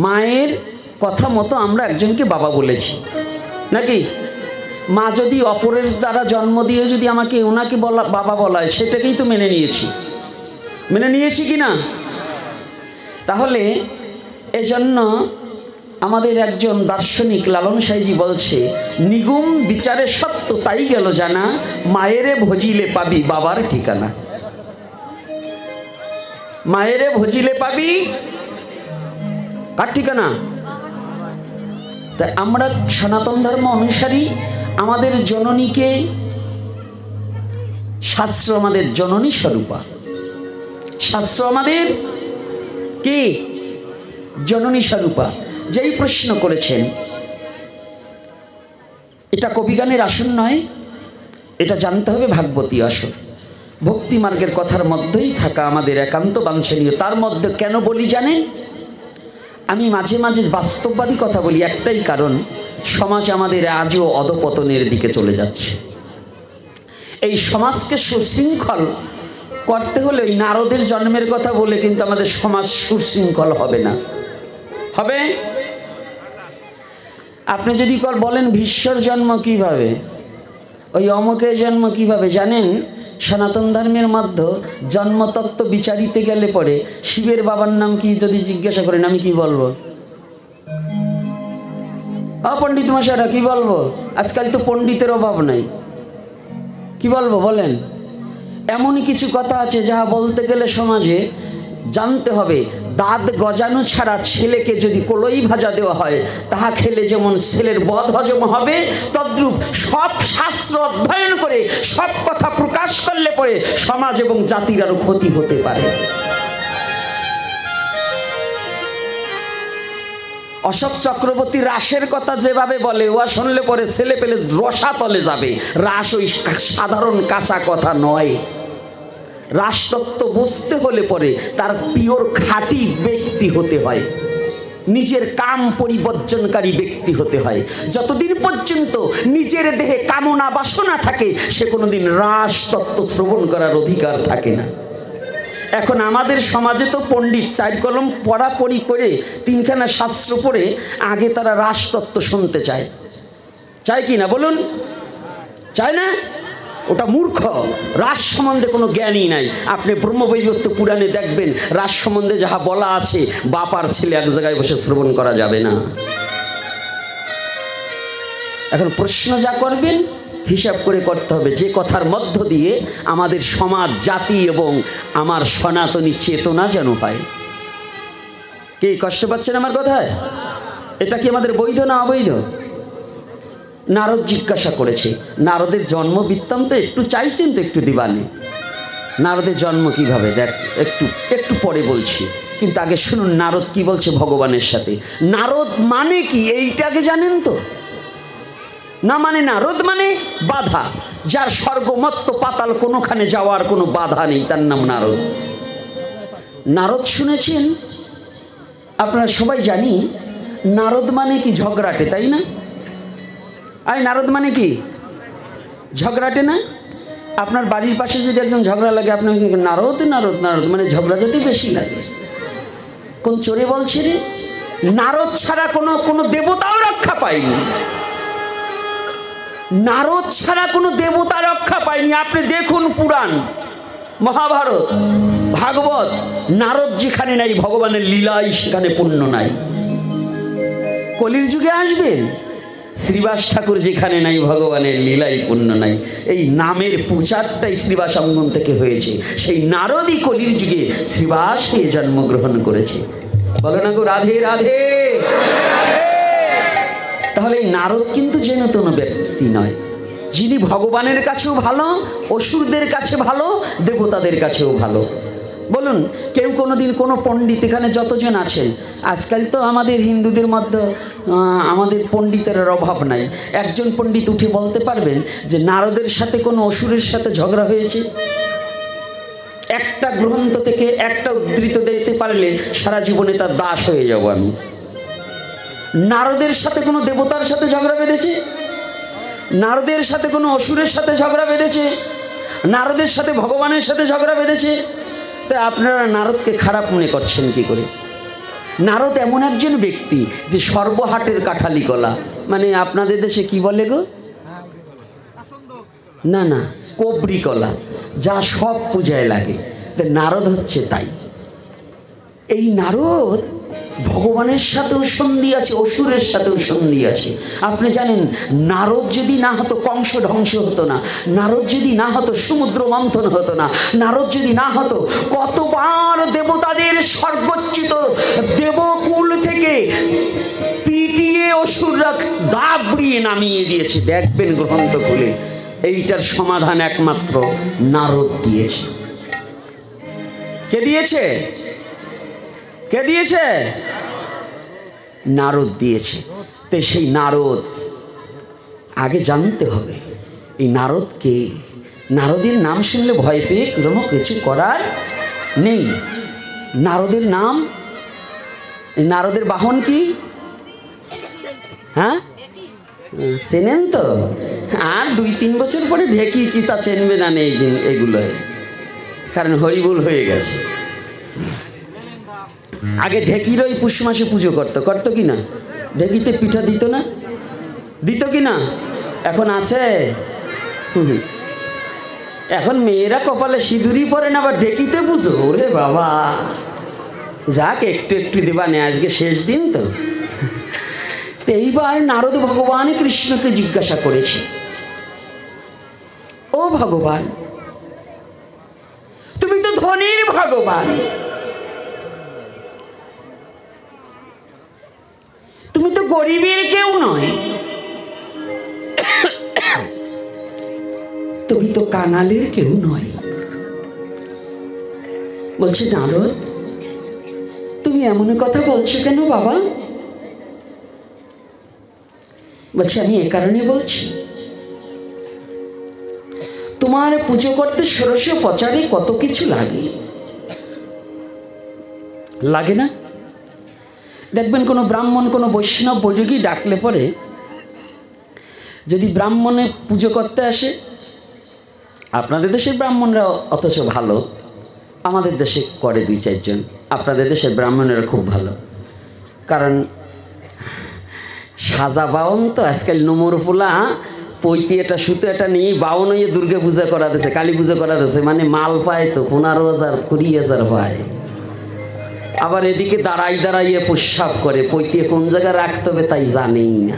মায়ের কথা মতো আমরা একজনকে বাবা বলেছি নাকি? মা যদি অপরের দ্বারা জন্ম দিয়ে যদি আমাকে ওনাকে বাবা বলায়, সেটাকেই তো মেনে নিয়েছি। মেনে নিয়েছি কি না? তাহলে এজন্য আমাদের একজন দার্শনিক লালন সাইজি বলছে, নিগুম বিচারে সত্য তাই গেল জানা, মায়েরে ভজিলে পাবি বাবার ঠিকানা। মায়েরে ভজিলে পাবি কার ঠিকানা? তাই আমরা সনাতন ধর্ম অনুসারী, আমাদের জননীকে, শাস্ত্র আমাদের জননী স্বরূপা। শাস্ত্র আমাদের কি? জননী স্বরূপা। যেই প্রশ্ন করেছেন এটা কবিগানের আসন নয়, এটা জানতে হবে ভাগবতী আসন। ভক্তি মার্গের কথার মধ্যেই থাকা আমাদের একান্ত বাঞ্ছনীয়। তার মধ্যে কেন বলি জানেন? আমি মাঝে মাঝে বাস্তববাদী কথা বলি একটাই কারণ, সমাজ আমাদের আজও অধপতনের দিকে চলে যাচ্ছে। এই সমাজকে সুশৃঙ্খল করতে হলে ওই নারদের জন্মের কথা বলে কিন্তু আমাদের সমাজ সুশৃঙ্খল হবে না। হবে? আপনি যদি বলেন ভীষ্মর জন্ম কিভাবে, ওই অমুকের জন্ম কিভাবে, জানেন সনাতন ধর্মের মধ্যে জন্মতত্ত্ব বিচারিতে গেলে পরে শিবের বাবার নাম কি যদি জিজ্ঞাসা করেন আমি কি বলবো? পণ্ডিত মশাইরা কি বলবো? আজকাল তো পণ্ডিতের অভাব নাই, কি বলবো বলেন? এমন কিছু কথা আছে যাহা বলতে গেলে সমাজে জানতে হবে। দাঁত গজানো ছাড়া ছেলেকে যদি কলই ভাজা দেওয়া হয়, তাহা খেলে যেমন ছেলের বদ হজম হবে, তদ্রূপ সব শাস্ত্র অধ্যয়ন করে সব কথা প্রকাশ করলে পরে সমাজ এবং জাতির আরো ক্ষতি হতে পারে। অশোক চক্রবর্তী রাসের কথা যেভাবে বলে, ওয়া শুনলে পরে ছেলে পেলে রসাতলে যাবে। রাস ওই সাধারণ কাঁচা কথা নয়। রাষ্ট্রত্ব বুঝতে হলে পরে তার পিওর খাঁটি ব্যক্তি হতে হয়, নিজের কাম পরিবর্জনকারী ব্যক্তি হতে হয়। যতদিন পর্যন্ত নিজের দেহে কামনা বাসনা থাকে, সে কোনোদিন রাষ্ট্রত্ব শ্রবণ করার অধিকার থাকে না। এখন আমাদের সমাজে তো পণ্ডিত চার কলম পড়াপড়ি করে তিনখানা শাস্ত্র পড়ে আগে তারা রাষ্ট্রত্ব শুনতে চায়, চায় কি না বলুন? চায় না? ওটা মূর্খ। রাস সম্বন্ধে কোনো জ্ঞানই নাই। আপনি ব্রহ্মবৈবর্ত পুরাণে দেখবেন রাস সম্বন্ধে যাহা বলা আছে, বাপ আর ছেলে এক জায়গায় বসে শ্রবণ করা যাবে না। এখন প্রশ্ন যা করবেন হিসাব করে করতে হবে, যে কথার মধ্য দিয়ে আমাদের সমাজ, জাতি এবং আমার সনাতনী চেতনা যেন হয়। কি কষ্ট পাচ্ছেন আমার কথায়? এটা কি আমাদের বৈধ না অবৈধ? নারদ জিজ্ঞাসা করেছে, নারদের জন্ম বৃত্তান্ত একটু চাইছেন তো, একটু দিবানে। নারদের জন্ম কিভাবে দেখ একটু পরে বলছি, কিন্তু আগে শুনুন নারদ কি বলছে ভগবানের সাথে। নারদ মানে কি এইটাকে জানেন তো? না মানে নারদ মানে বাধা, যার স্বর্গ মত্ত পাতাল কোনোখানে যাওয়ার কোনো বাধা নেই, তার নাম নারদ। নারদ শুনেছেন? আপনারা সবাই জানি নারদ মানে কি ঝগড়াটে, তাই না? আর নারদ মানে কি ঝগড়াটে না? আপনার বাড়ির পাশে যদি একজন ঝগড়া লাগে, আপনার নারদ নারদ নারদ মানে ঝগড়া যদি বেশি লাগে। কোন চোরে বলছে রে, নারদ ছাড়া কোনো দেবতাও রক্ষা পায়নি। নারদ ছাড়া কোনো দেবতা রক্ষা পায়নি। আপনি দেখুন পুরাণ, মহাভারত, ভাগবত, নারদ যেখানে নাই ভগবানের লীলাই সেখানে পুণ্য নাই। কলির যুগে আসবেন, শ্রীবাস ঠাকুর যেখানে নাই ভগবানের লীলাই পুণ্য নাই। এই নামের প্রচারটাই শ্রীবাস অঙ্গন থেকে হয়েছে। সেই নারদই কলির যুগে শ্রীবাস নিয়ে জন্মগ্রহণ করেছে। বলো না গো রাধে রাধে। তাহলে এই নারদ কিন্তু যেন কোনো ব্যক্তি নয়, যিনি ভগবানের কাছেও ভালো, অসুরদের কাছে ভালো, দেবতাদের কাছেও ভালো। বলুন কেউ কোনোদিন কোনো পণ্ডিত, এখানে যতজন আছেন, আজকাল তো আমাদের হিন্দুদের মধ্যে আমাদের পণ্ডিতের অভাব নাই। একজন পণ্ডিত উঠে বলতে পারবেন যে নারদের সাথে কোনো অসুরের সাথে ঝগড়া হয়েছে? একটা গ্রন্থ থেকে একটা উদ্ধৃত দিতে পারলে সারা জীবনে তার দাস হয়ে যাব আমি। নারদের সাথে কোনো দেবতার সাথে ঝগড়া বেঁধেছে? নারদের সাথে কোনো অসুরের সাথে ঝগড়া বেঁধেছে? নারদের সাথে ভগবানের সাথে ঝগড়া বেঁধেছে? তাই আপনারা নারদকে খারাপ মনে করছেন কি করে? নারদ এমন একজন ব্যক্তি যে সর্বহাটের কাঠালি কলা, মানে আপনাদের দেশে কি বলে গো? না না, কবরি কলা, যা সব পূজায় লাগে। নারদ হচ্ছে তাই। এই নারদ ভগবানের সাথেও সন্ধি আছে, অসুরের সাথেও সন্ধি আছে। আপনি জানেন নারদ যদি না হতো কংস ধ্বংস হতো না, নারদ যদি না হতো সমুদ্র মন্থন হতো না, নারদ যদি না হতো কতবার দেবতাদের স্বর্গচ্যুত দেবকুল থেকে পিটিয়ে অসুররা দাবড়িয়ে নামিয়ে দিয়েছে। দেখবেন গ্রন্থ খুলে, এইটার সমাধান একমাত্র নারদ দিয়েছে। কে দিয়েছে? কে দিয়েছে? নারদ দিয়েছে। তো সেই নারদ আগে জানতে হবে এই নারদ কে। নারদের নাম শুনলে ভয় পেয়ে কোনো কিছু করার নেই। নারদের নাম, নারদের বাহন কি? হ্যাঁ, চেনেন তো? আর 2-3 বছর পরে ঢেকি কি তা চেনবে না নেই এগুলো, কারণ হরিবোল হয়ে গেছে। আগে ঢেকির ওই পুষ মাসে পুজো করতো কি না? ঢেকিতে পিঠা দিত না? দিত কি না? এখন আছে? এখন মেয়েরা কপালে সিঁদুরই পরে না, আবার ঢেকিতে পুজো। ওরে বাবা, যাক একটু একটু দেবা নে, আজকে শেষ দিন তো। এইবার নারদ ভগবান কৃষ্ণকে জিজ্ঞাসা করেছে, ও ভগবান, তুমি তো ধনীর ভগবান, তুমি তো গরিবের কেউ নয়, তুমি তো কাঙালের কেউ নয়। বলছে, নারদ তুমি এমন কথা বলছো কেন বাবা? বলছে, আমি এ কারণে বলছি, তোমার পুজো করতে ষোড়শ প্রচারে কত কিছু লাগে, লাগে না? দেখবেন কোনো ব্রাহ্মণ, কোনো বৈষ্ণব বৈযোগী ডাকলে পরে যদি ব্রাহ্মণে পুজো করতে আসে, আপনাদের দেশের ব্রাহ্মণরা অথচ ভালো, আমাদের দেশে করে 2-4 জন। আপনাদের দেশের ব্রাহ্মণেরা খুব ভালো, কারণ সাজা বাউন তো আজকাল নমর পোলা পৈতি এটা সুতো এটা নিয়ে বাউন হয়ে দুর্গা পূজা করা দিচ্ছে, কালী পুজো করা দিচ্ছে, মানে মাল পায় তো 15,000 20,000 পায়। আবার এদিকে দাঁড়াইয়ে প্রস্রাব করে, পৈতি কোন জায়গায় রাখতে হবে তাই জানেই না।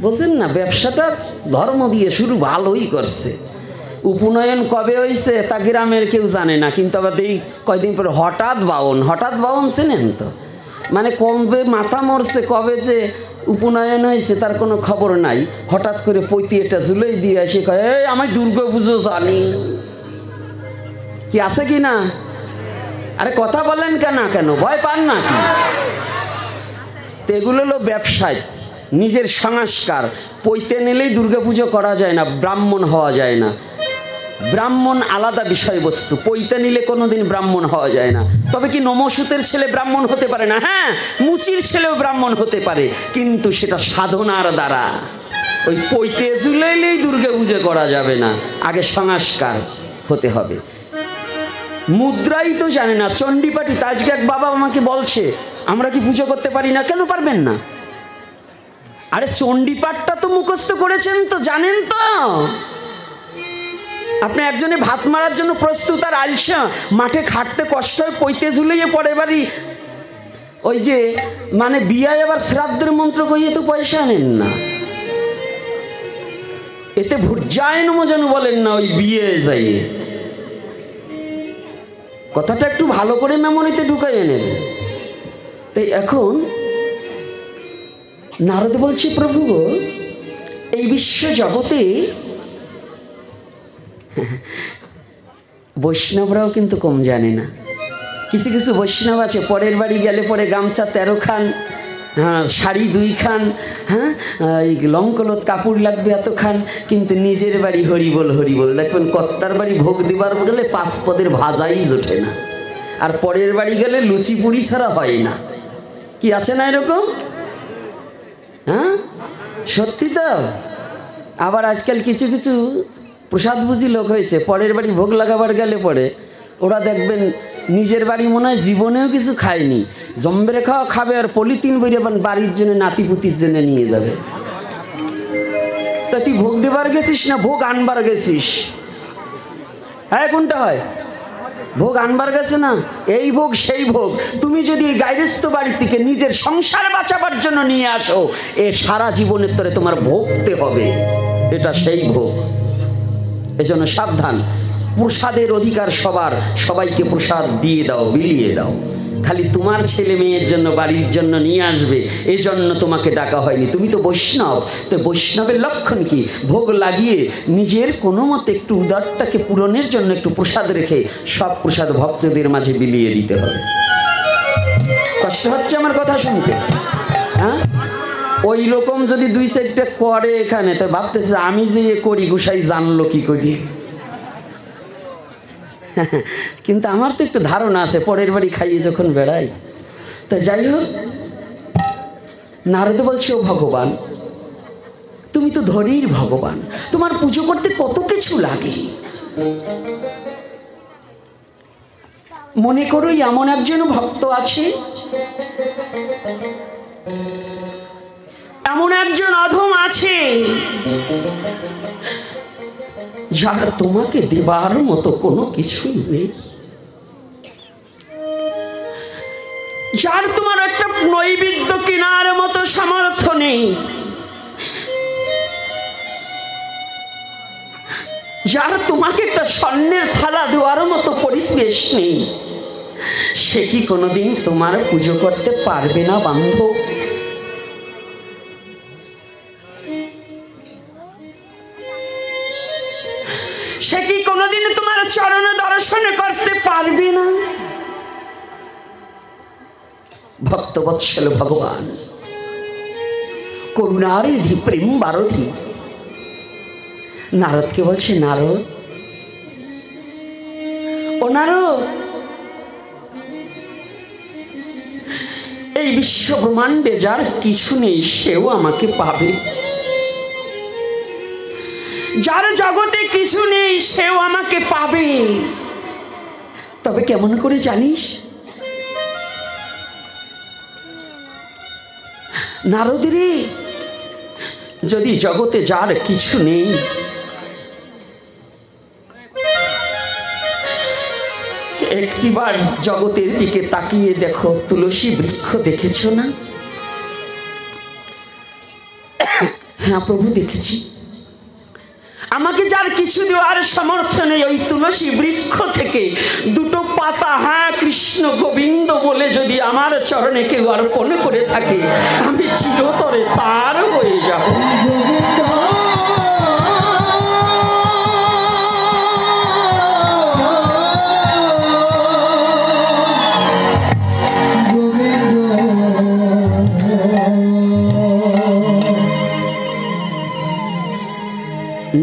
বুঝলেন না? ব্যবসাটা ধর্ম দিয়ে শুরু ভালোই করছে। উপনয়ন কবে হয়েছে তা গ্রামের কেউ জানে না, কিন্তু আবার এই কয়দিন পরে হঠাৎ বাউন চেনেন তো? মানে কবে মাথা মরছে, কবে যে উপনয়ন হয়েছে তার কোনো খবর নাই। হঠাৎ করে পৈতি এটা ঝুলেই দিয়ে এসে কয়, এই আমি দুর্গা পুজো জানি। কি আছে কি না? আরে কথা বলেন কেন ভয় পান না কি? তো এগুলো হলো ব্যবসায়, নিজের সংস্কার। পৈতে নিলেই দুর্গা পুজো করা যায় না, ব্রাহ্মণ হওয়া যায় না। ব্রাহ্মণ আলাদা বিষয়বস্তু, পৈতে নিলে কোনোদিন ব্রাহ্মণ হওয়া যায় না। তবে কি নমসূতের ছেলে ব্রাহ্মণ হতে পারে না? হ্যাঁ, মুচির ছেলেও ব্রাহ্মণ হতে পারে, কিন্তু সেটা সাধনার দ্বারা। ওই পৈতে ঝুলাইলেই দুর্গা পুজো করা যাবে না, আগে সংস্কার হতে হবে। মুদ্রাই তো জানে না, চণ্ডীপাঠি। আজকে এক বাবা আমাকে বলছে, আমরা কি পুজো করতে পারি না? কেন পারবেন না? আরে চণ্ডীপাঠটা তো মুখস্থ করেছেন তো, জানেন তো। আপনি একজনে ভাত মারার জন্য প্রস্তুত, আর আলসা মাঠে খাটতে কষ্ট হয়, পৈতে ঝুলিয়ে পরে বাড়ি ওই যে মানে বিয়ায় আবার শ্রাদ্ধের মন্ত্র কইয়ে তো পয়সা আনেন না। এতে ভুর্জায় নমো যেন বলেন না, ওই বিয়ে যাইয়ে। কথাটা একটু ভালো করে মেমোরিতে ঢুকাইয়ে নেবেন। তাই এখন নারদ বলছে, প্রভু গো, এই বিশ্ব জগতে বৈষ্ণবরাও কিন্তু কম জানে না। কিছু কিছু বৈষ্ণব আছে, পরের বাড়ি গেলে পরে গামছা 13 খান, হ্যাঁ শাড়ি 2 খান, হ্যাঁ এই লঙ্কলত কাপড় লাগবে এত খান, কিন্তু নিজের বাড়ি হরিবোল। দেখবেন কর্তার বাড়ি ভোগ দিবার গেলে 5 পদের ভাজাই জোটে না, আর পরের বাড়ি গেলে লুচি পুরি ছাড়া হয় না। কি আছে না এরকম? হ্যাঁ, সত্যি তো। আবার আজকাল কিছু কিছু প্রসাদ বুঝি লোক হয়েছে, পরের বাড়ি ভোগ লাগাবার গেলে পরে ওরা দেখবেন নিজের বাড়ি মনে হয় জীবনেও কিছু খায়নি, জম্বেরে খাওয়া খাবে, আর পলিথিন বইরে বাড়ির জন্য নাতিপুতির জন্য নিয়ে যাবে। তা তুই ভোগ দেবার গেছিস না ভোগ আনবার গেছিস? হ্যাঁ, কোনটা হয়? ভোগ আনবার গেছে না, এই ভোগ সেই ভোগ। তুমি যদি এই গাইরস্থ বাড়ি থেকে নিজের সংসার বাঁচাবার জন্য নিয়ে আসো, এ সারা জীবনের তরে তোমার ভোগতে হবে, এটা সেই ভোগ। এজন্য সাবধান, প্রসাদের অধিকার সবার, সবাইকে প্রসাদ দিয়ে দাও, বিলিয়ে দাও। খালি তোমার ছেলে মেয়ের জন্য, বাড়ির জন্য নিয়ে আসবে, এজন্য তোমাকে ডাকা হয়নি। তুমি তো বৈষ্ণব, তো বৈষ্ণবের লক্ষণ কি? ভোগ লাগিয়ে নিজের কোনো মতে একটু উদারটাকে পূরণের জন্য একটু প্রসাদ রেখে সব প্রসাদ ভক্তদের মাঝে বিলিয়ে দিতে হবে। কষ্ট হচ্ছে আমার কথা শুনতে? হ্যাঁ, ওই রকম যদি 2-4টা করে এখানে, তো ভাবতেছে আমি যে করি গোসাই জানলো কি করি। কিন্তু আমার তো একটু ধারণা আছে, পরের বাড়ি খাইয়ে যখন বেড়াই। তো যাই হোক, নারদ বলছে, ও ভগবান, তুমি তো ধরির ভগবান, তোমার পুজো করতে কত কিছু লাগে। মনে করো এমন একজন ভক্ত আছে, এমন একজন অধম আছে, যার তোমাকে দেবার মতো কোনো কিছুই নেই, যার তোমার একটা নৈবেদ্য কেনার মতো সামর্থ্য নেই, যার তোমাকে একটা স্বর্ণের থালা দেওয়ার মতো পরিবেশ নেই, সে কি কোনোদিন তোমার পুজো করতে পারবে না বান্ধব? সে কি কোনোদিন তোমার চরণ দর্শন করতে পারবে না? ভক্তবৎসল ভগবান করুণার নিধি, প্রেম বারধি, নারদকে বলছে, নারদ, ও নারদ, এই বিশ্ব ব্রহ্মাণ্ডে যার কিছু নেই সেও আমাকে পাবে, যার জগতে কিছু নেই সেও আমাকে পাবে। তবে কেমন করে জানিস? নারদ রে, যদি জগতে যার কিছু নেই, একটিবার জগতের দিকে তাকিয়ে দেখো, তুলসী বৃক্ষ দেখেছো না? হ্যাঁ প্রভু, দেখেছি। আমাকে যার কিছু দেওয়ার সামর্থ্য নেই, ওই তুলসী বৃক্ষ থেকে দুটো পাতা, হ্যাঁ কৃষ্ণ গোবিন্দ বলে যদি আমার চরণে কেউ অর্পণ করে থাকে, আমি চিরতরে তার হয়ে যাব।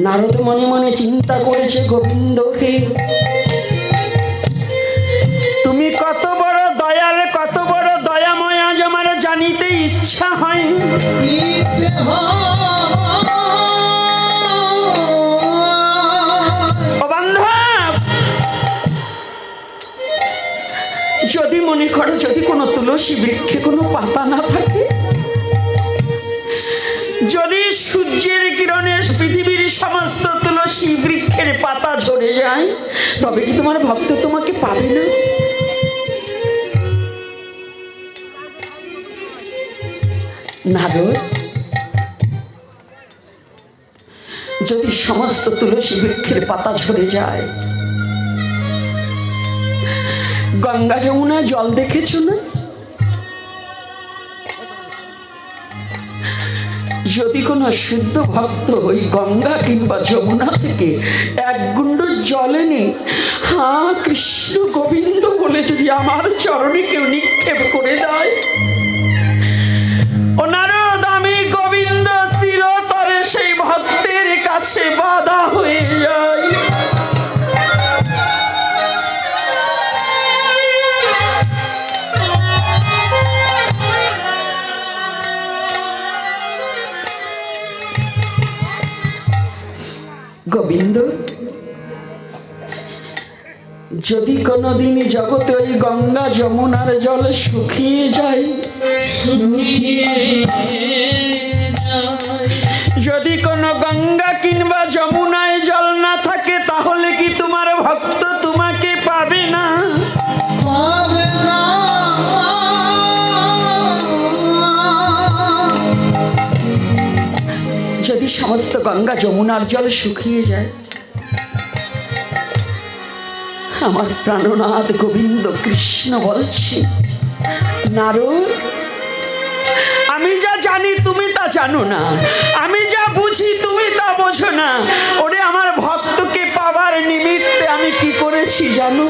নারদ মনে মনে চিন্তা করেছে, গোবিন্দকে তুমি কত বড় দয়াল, কত বড় দয়াময়, আজ আমার জানিতে ইচ্ছা হয়। ও বান্ধব, যদি মনে করো যদি কোনো তুলসী বৃক্ষে কোনো পাতা না থাকে, যদি সূর্যের কিরণে পৃথিবীর সমস্ত তুলসী বৃক্ষের পাতা ঝরে যায়, তবে কি তোমার ভক্ত তোমাকে পাবে না? নারদ, যদি সমস্ত তুলসী বৃক্ষের পাতা ঝরে যায়, গঙ্গা যমুনা জল দেখেছ না? যদি কোনো শুদ্ধ ভক্ত ওই গঙ্গা কিংবা যমুনা থেকে এক গুণ্ড জল এনে হ্যাঁ কৃষ্ণ গোবিন্দ বলে যদি আমার চরণে কেউ নিক্ষেপ করে দেয়, ও নারদ, আমি গোবিন্দ চিরতরে সেই ভক্তের কাছে বাধা হয়ে যাই। গোবিন্দ, যদি কোনোদিন জগতে ওই গঙ্গা যমুনার জল শুকিয়ে যায়, যদি কোনো গঙ্গা কিংবা যমুনায় জল না থাকে, তাহলে কি তোমার ভক্ত তোমাকে পাবে না? যদি সমস্ত গঙ্গা যমুনার জল শুকিয়ে যায়, আমার প্রাণনাথ গোবিন্দ কৃষ্ণ বলছে, নারদ, আমি যা জানি তুমি তা জানো না, আমি যা বুঝি তুমি তা বোঝো না। ওরে আমার ভক্তকে পাবার নিমিত্তে আমি কি করেছি জানো?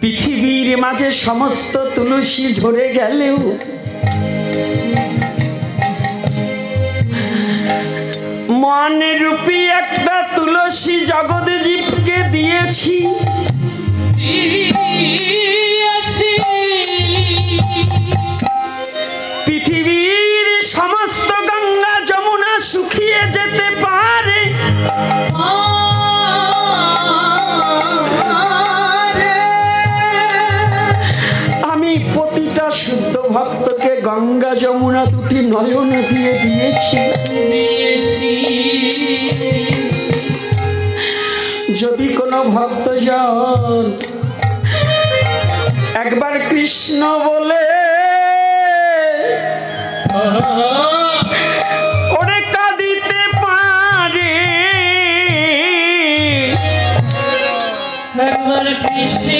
পৃথিবীর পৃথিবীর মাঝে সমস্ত তুলসী ঝরে গেলেও মনে রূপী একটা তুলসী জগৎ জীবকে দিয়েছি। পৃথিবীর সমস্ত গঙ্গা যমুনা শুকিয়ে যেতে পারে, আমি প্রতিটা শুদ্ধ ভক্তকে গঙ্গা যমুনা দুটি নয়ন দিয়ে দিয়েছি। যদি কোনো ভক্তজন একবার কৃষ্ণ বলে ওরে কাঁদিতে পারে, একবার কৃষ্ণ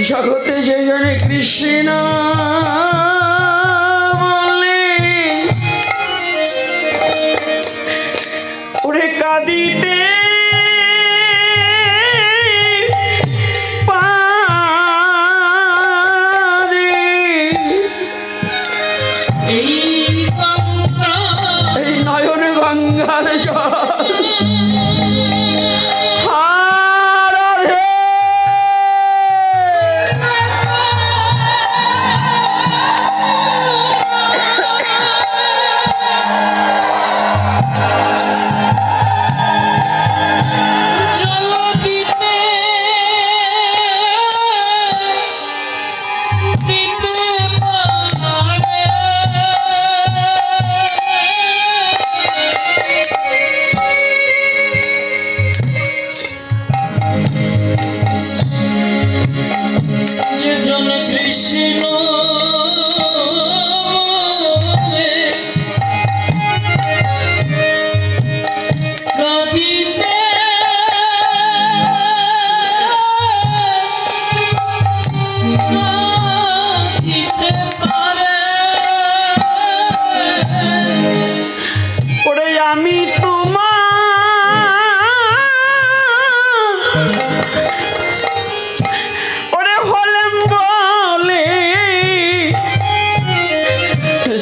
জগতে যে জনে কৃষ্ণ বলে ওরে কাঁদিতে পারে, এই নয়ন গঙ্গার জল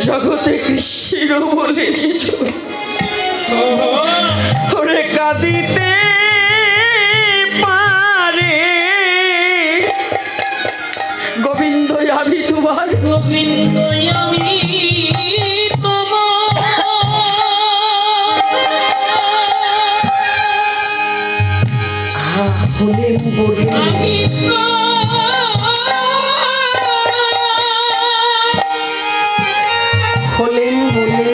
জগতে কৃষ্ণ বলেছি ওরে কাঁদিতে পারে, গোবিন্দ আমি তোমার, গোবিন্দ আমি তোমার, হলেন বলে আমি হলেন বলে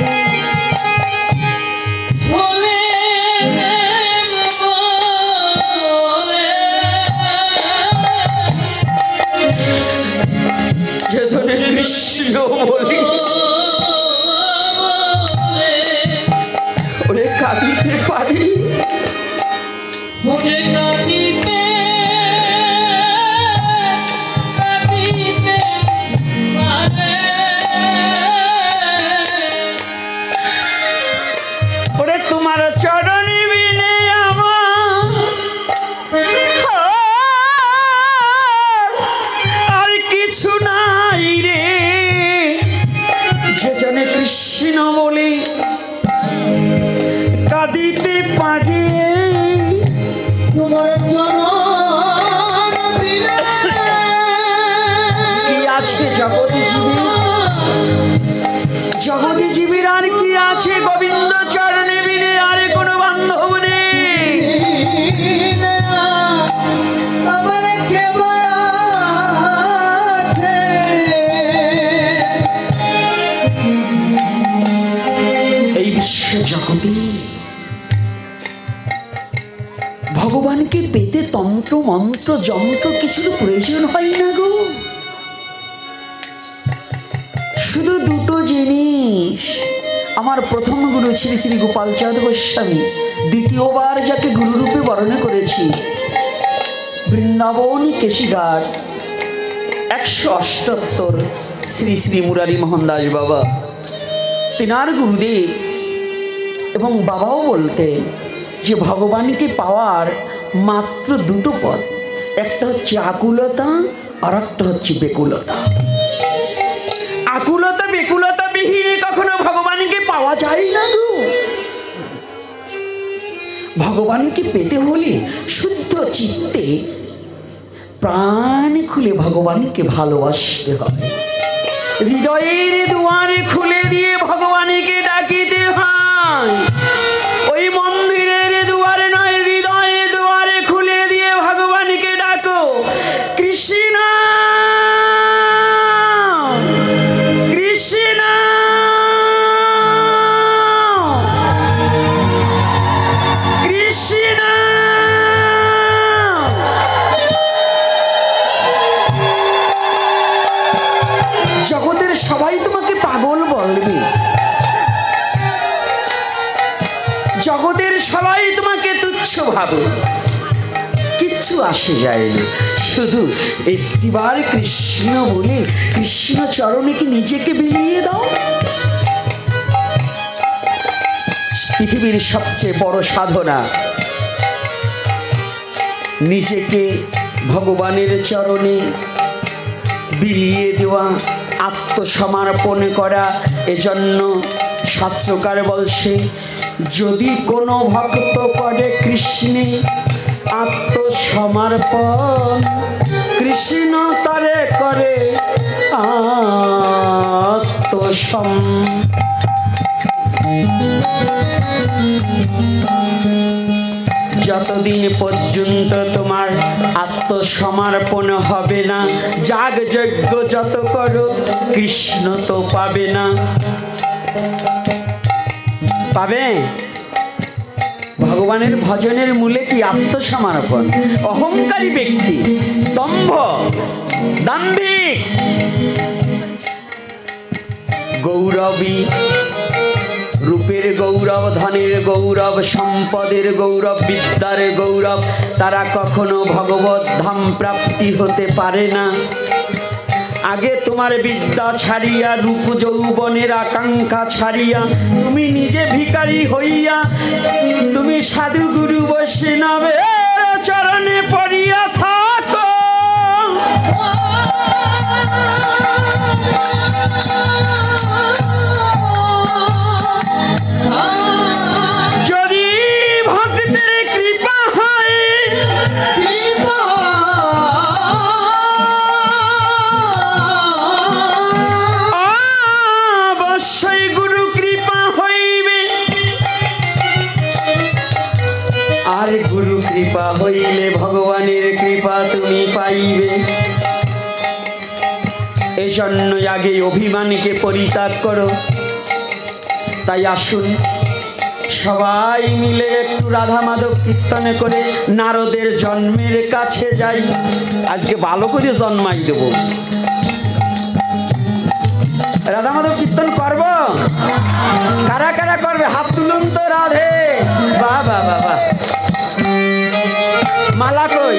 যেজনে কৃষ্ণ বলি ওরে কাঁদিতে পারি, ওরে কাঁদিতে কাঁদিতে পারে, ওরে তোমার চরণে বিনে আমার আর কিছু নাই রে, যেজনে কৃষ্ণ বলি আছে গোবিন্দ চরণে বিনে আর কোনো বান্ধব নেই। আমার কেবা আছে এই বিশ্ব জগতে ভগবানকে পেতে তন্ত্র মন্ত্র যন্ত্র কিছুর প্রয়োজন হয় না গো। শুধু দুটো জিনিস। আমার প্রথম গুরু শ্রী শ্রী গোপালচাঁদ গোস্বামী, দ্বিতীয়বার যাকে গুরুরূপে বরণ করেছি বৃন্দাবন কেশিঘাট 178 শ্রী শ্রী মুরারি মোহন দাস বাবা, তিনার গুরুদেব এবং বাবাও বলতেন যে ভগবানকে পাওয়ার মাত্র দুটো পথ, একটা হচ্ছে আকুলতা আর একটা হচ্ছে বেকুলতা। আকুলতা বেকুলতা বিহীনে কখনো ভগবানকে পাওয়া যায় না গো। ভগবানকে পেতে হলে শুদ্ধ চিত্তে প্রাণ খুলে ভগবানকে ভালোবাসতে হবে। হৃদয়ের দুয়ারে খুলে দিয়ে ভগবানকে ডাকিতে হয়। ওই মন্দিরের দুয়ারে নয়, হৃদয়ের দুয়ারে খুলে দিয়ে ভগবানকে ডাকো। কৃষ্ণ কৃষ্ণ কৃষ্ণ। জগতের সবাই তোমাকে পাগল বলবে, জগতের সবাই তোমাকে তুচ্ছ ভাবে, কিচ্ছু আসে যায় না। শুধু একটিবার কৃষ্ণ বলে কৃষ্ণ চরণে কি নিজেকে বিলিয়ে দাও। পৃথিবীর সবচেয়ে বড় সাধনা নিজেকে ভগবানের চরণে বিলিয়ে দেওয়া, আত্মসমর্পণ করা। এজন্য শাস্ত্রকার বলছে, যদি কোনো ভক্ত করে কৃষ্ণে আত্মসমর্পণ, কৃষ্ণ তারে করে আত্মসম। যতদিন পর্যন্ত তোমার আত্মসমর্পণ হবে না, যাগ যজ্ঞ যত করো কৃষ্ণ তো পাবে না। পাবে? ভগবানের ভজনের মূলে কি আত্মসমর্পণ। অহংকারী ব্যক্তি, দম্ভ, দাম্ভিক, গৌরবী, রূপের গৌরব, ধনের গৌরব, সম্পদের গৌরব, বিদ্যার গৌরব, তারা কখনো ভগবত ধাম প্রাপ্তি হতে পারে না। আগে তোমার বিদ্যা ছাড়িয়া, রূপ যৌবনের আকাঙ্ক্ষা ছাড়িয়া, তুমি নিজে ভিখারি হইয়া তুমি সাধু গুরু বৈষ্ণবের চরণে পড়িয়া থাকো। যদি ভক্তের কৃপা হয়, অবশ্যই গুরু কৃপা হইবে। আর গুরু কৃপা হইলে ভগবানের কৃপা তুমি পাইবে। এজন্য আগে অভিমানকে পরিত্যাগ করো। তাই আসুন সবাই মিলে একটু রাধা মাধব কীর্তনে করে নারদের জন্মের কাছে যাই। আজকে ভালো করে জন্মাই দেব। রাধা মাধব কীর্তন করব? কারা কারা করবে হাত তুলুন তো। রাধে, বাহ বাহ বাহ বাহ। মালা কই?